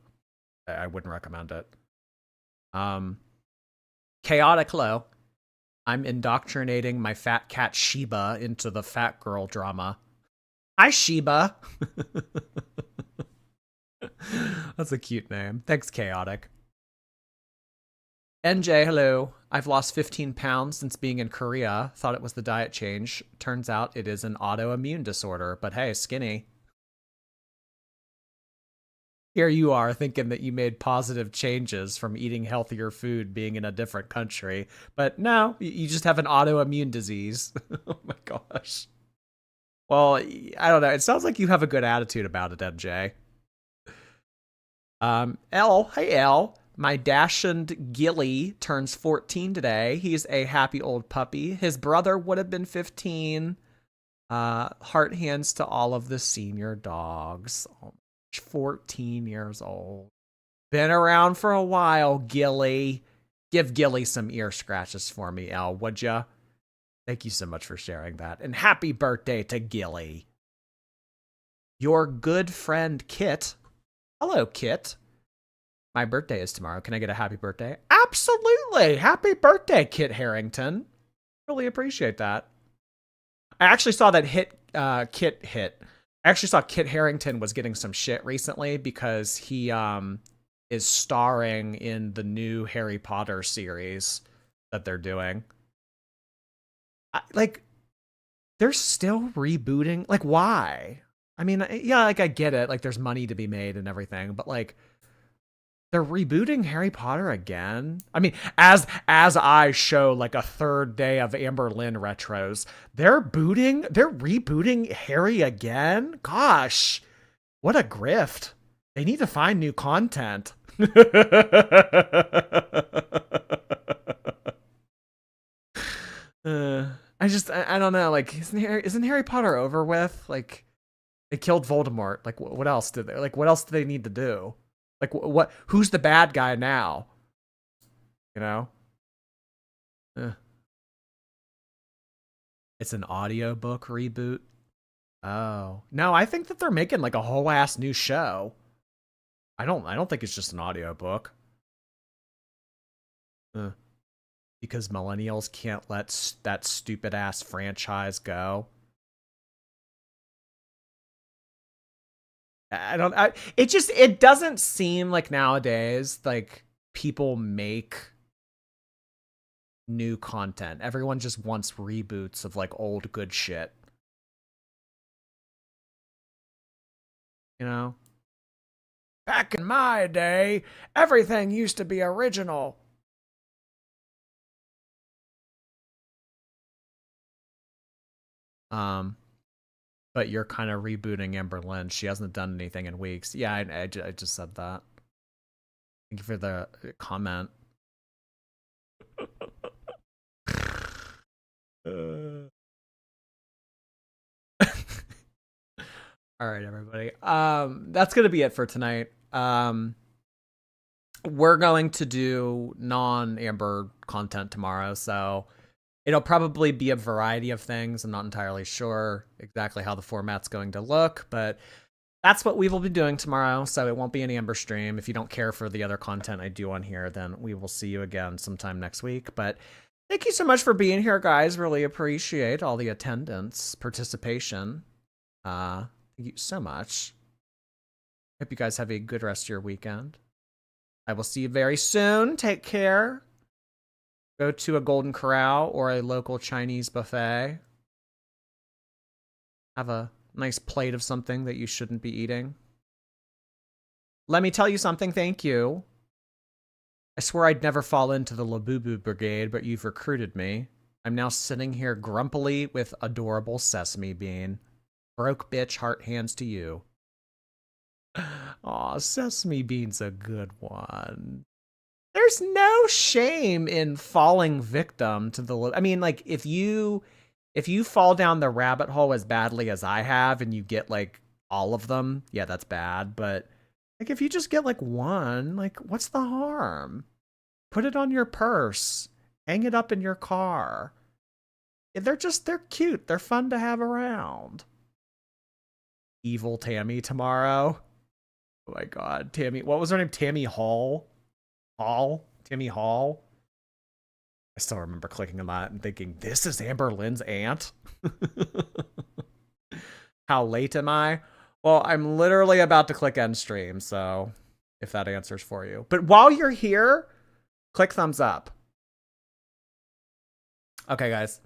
I wouldn't recommend it. Chaotic Low. I'm indoctrinating my fat cat Sheba into the fat girl drama. Hi, Sheba. That's a cute name. Thanks, Chaotic. NJ, hello. I've lost 15 pounds since being in Korea. Thought it was the diet change. Turns out it is an autoimmune disorder. But hey, skinny. Here you are thinking that you made positive changes from eating healthier food, being in a different country. But no, you just have an autoimmune disease. Oh my gosh. Well, I don't know. It sounds like you have a good attitude about it, MJ. L, hey L. My dashend Gilly turns 14 today. He's a happy old puppy. His brother would have been 15. Heart hands to all of the senior dogs. Oh, 14 years old. Been around for a while, Gilly. Give Gilly some ear scratches for me, L, would ya? Thank you so much for sharing that. And happy birthday to Gilly. Your good friend, Kit. Hello, Kit. My birthday is tomorrow. Can I get a happy birthday? Absolutely. Happy birthday, Kit Harrington. Really appreciate that. I actually saw that Kit hit. I actually saw Kit Harrington was getting some shit recently because he is starring in the new Harry Potter series that they're doing. They're still rebooting. Like, why? I mean, yeah, like I get it. Like, there's money to be made and everything, but like, they're rebooting Harry Potter again. I mean, as I show like a third day of Amberlynn retros, they're rebooting Harry again. Gosh, what a grift! They need to find new content. I don't know. Like, isn't Harry Potter over with? Like, they killed Voldemort. Like, what else did they? Like, what else do they need to do? Like, what? Who's the bad guy now? You know? It's an audiobook reboot. Oh. No, I think that they're making like a whole ass new show. I don't think it's just an audiobook. Because millennials can't let that stupid ass franchise go. It doesn't seem like nowadays like people make new content. Everyone just wants reboots of like old good shit. You know? Back in my day, everything used to be original. But you're kind of rebooting Amberlynn. She hasn't done anything in weeks. Yeah, I just said that. Thank you for the comment. All right, everybody. That's gonna be it for tonight. We're going to do non-Amber content tomorrow, so it'll probably be a variety of things. I'm not entirely sure exactly how the format's going to look, but that's what we will be doing tomorrow, so it won't be an Amber stream. If you don't care for the other content I do on here, then we will see you again sometime next week. But thank you so much for being here, guys. Really appreciate all the attendance, participation. Thank you so much. Hope you guys have a good rest of your weekend. I will see you very soon. Take care. Go to a Golden Corral or a local Chinese buffet. Have a nice plate of something that you shouldn't be eating. Let me tell you something, thank you. I swear I'd never fall into the Laboo brigade, but you've recruited me. I'm now sitting here grumpily with adorable Sesame Bean. Broke bitch, heart hands to you. Aw, Sesame Bean's a good one. There's no shame in falling victim to the... I mean, like, if you fall down the rabbit hole as badly as I have and you get, like, all of them, yeah, that's bad. But, like, if you just get, like, one, like, what's the harm? Put it on your purse. Hang it up in your car. They're cute. They're fun to have around. Evil Tammy tomorrow. Oh my god. Tammy, what was her name? Tammy Hall? Tammy Hall? I still remember clicking on that and thinking, this is Amberlynn's aunt? How late am I? Well, I'm literally about to click end stream, so if that answers for you. But while you're here, click thumbs up. Okay, guys.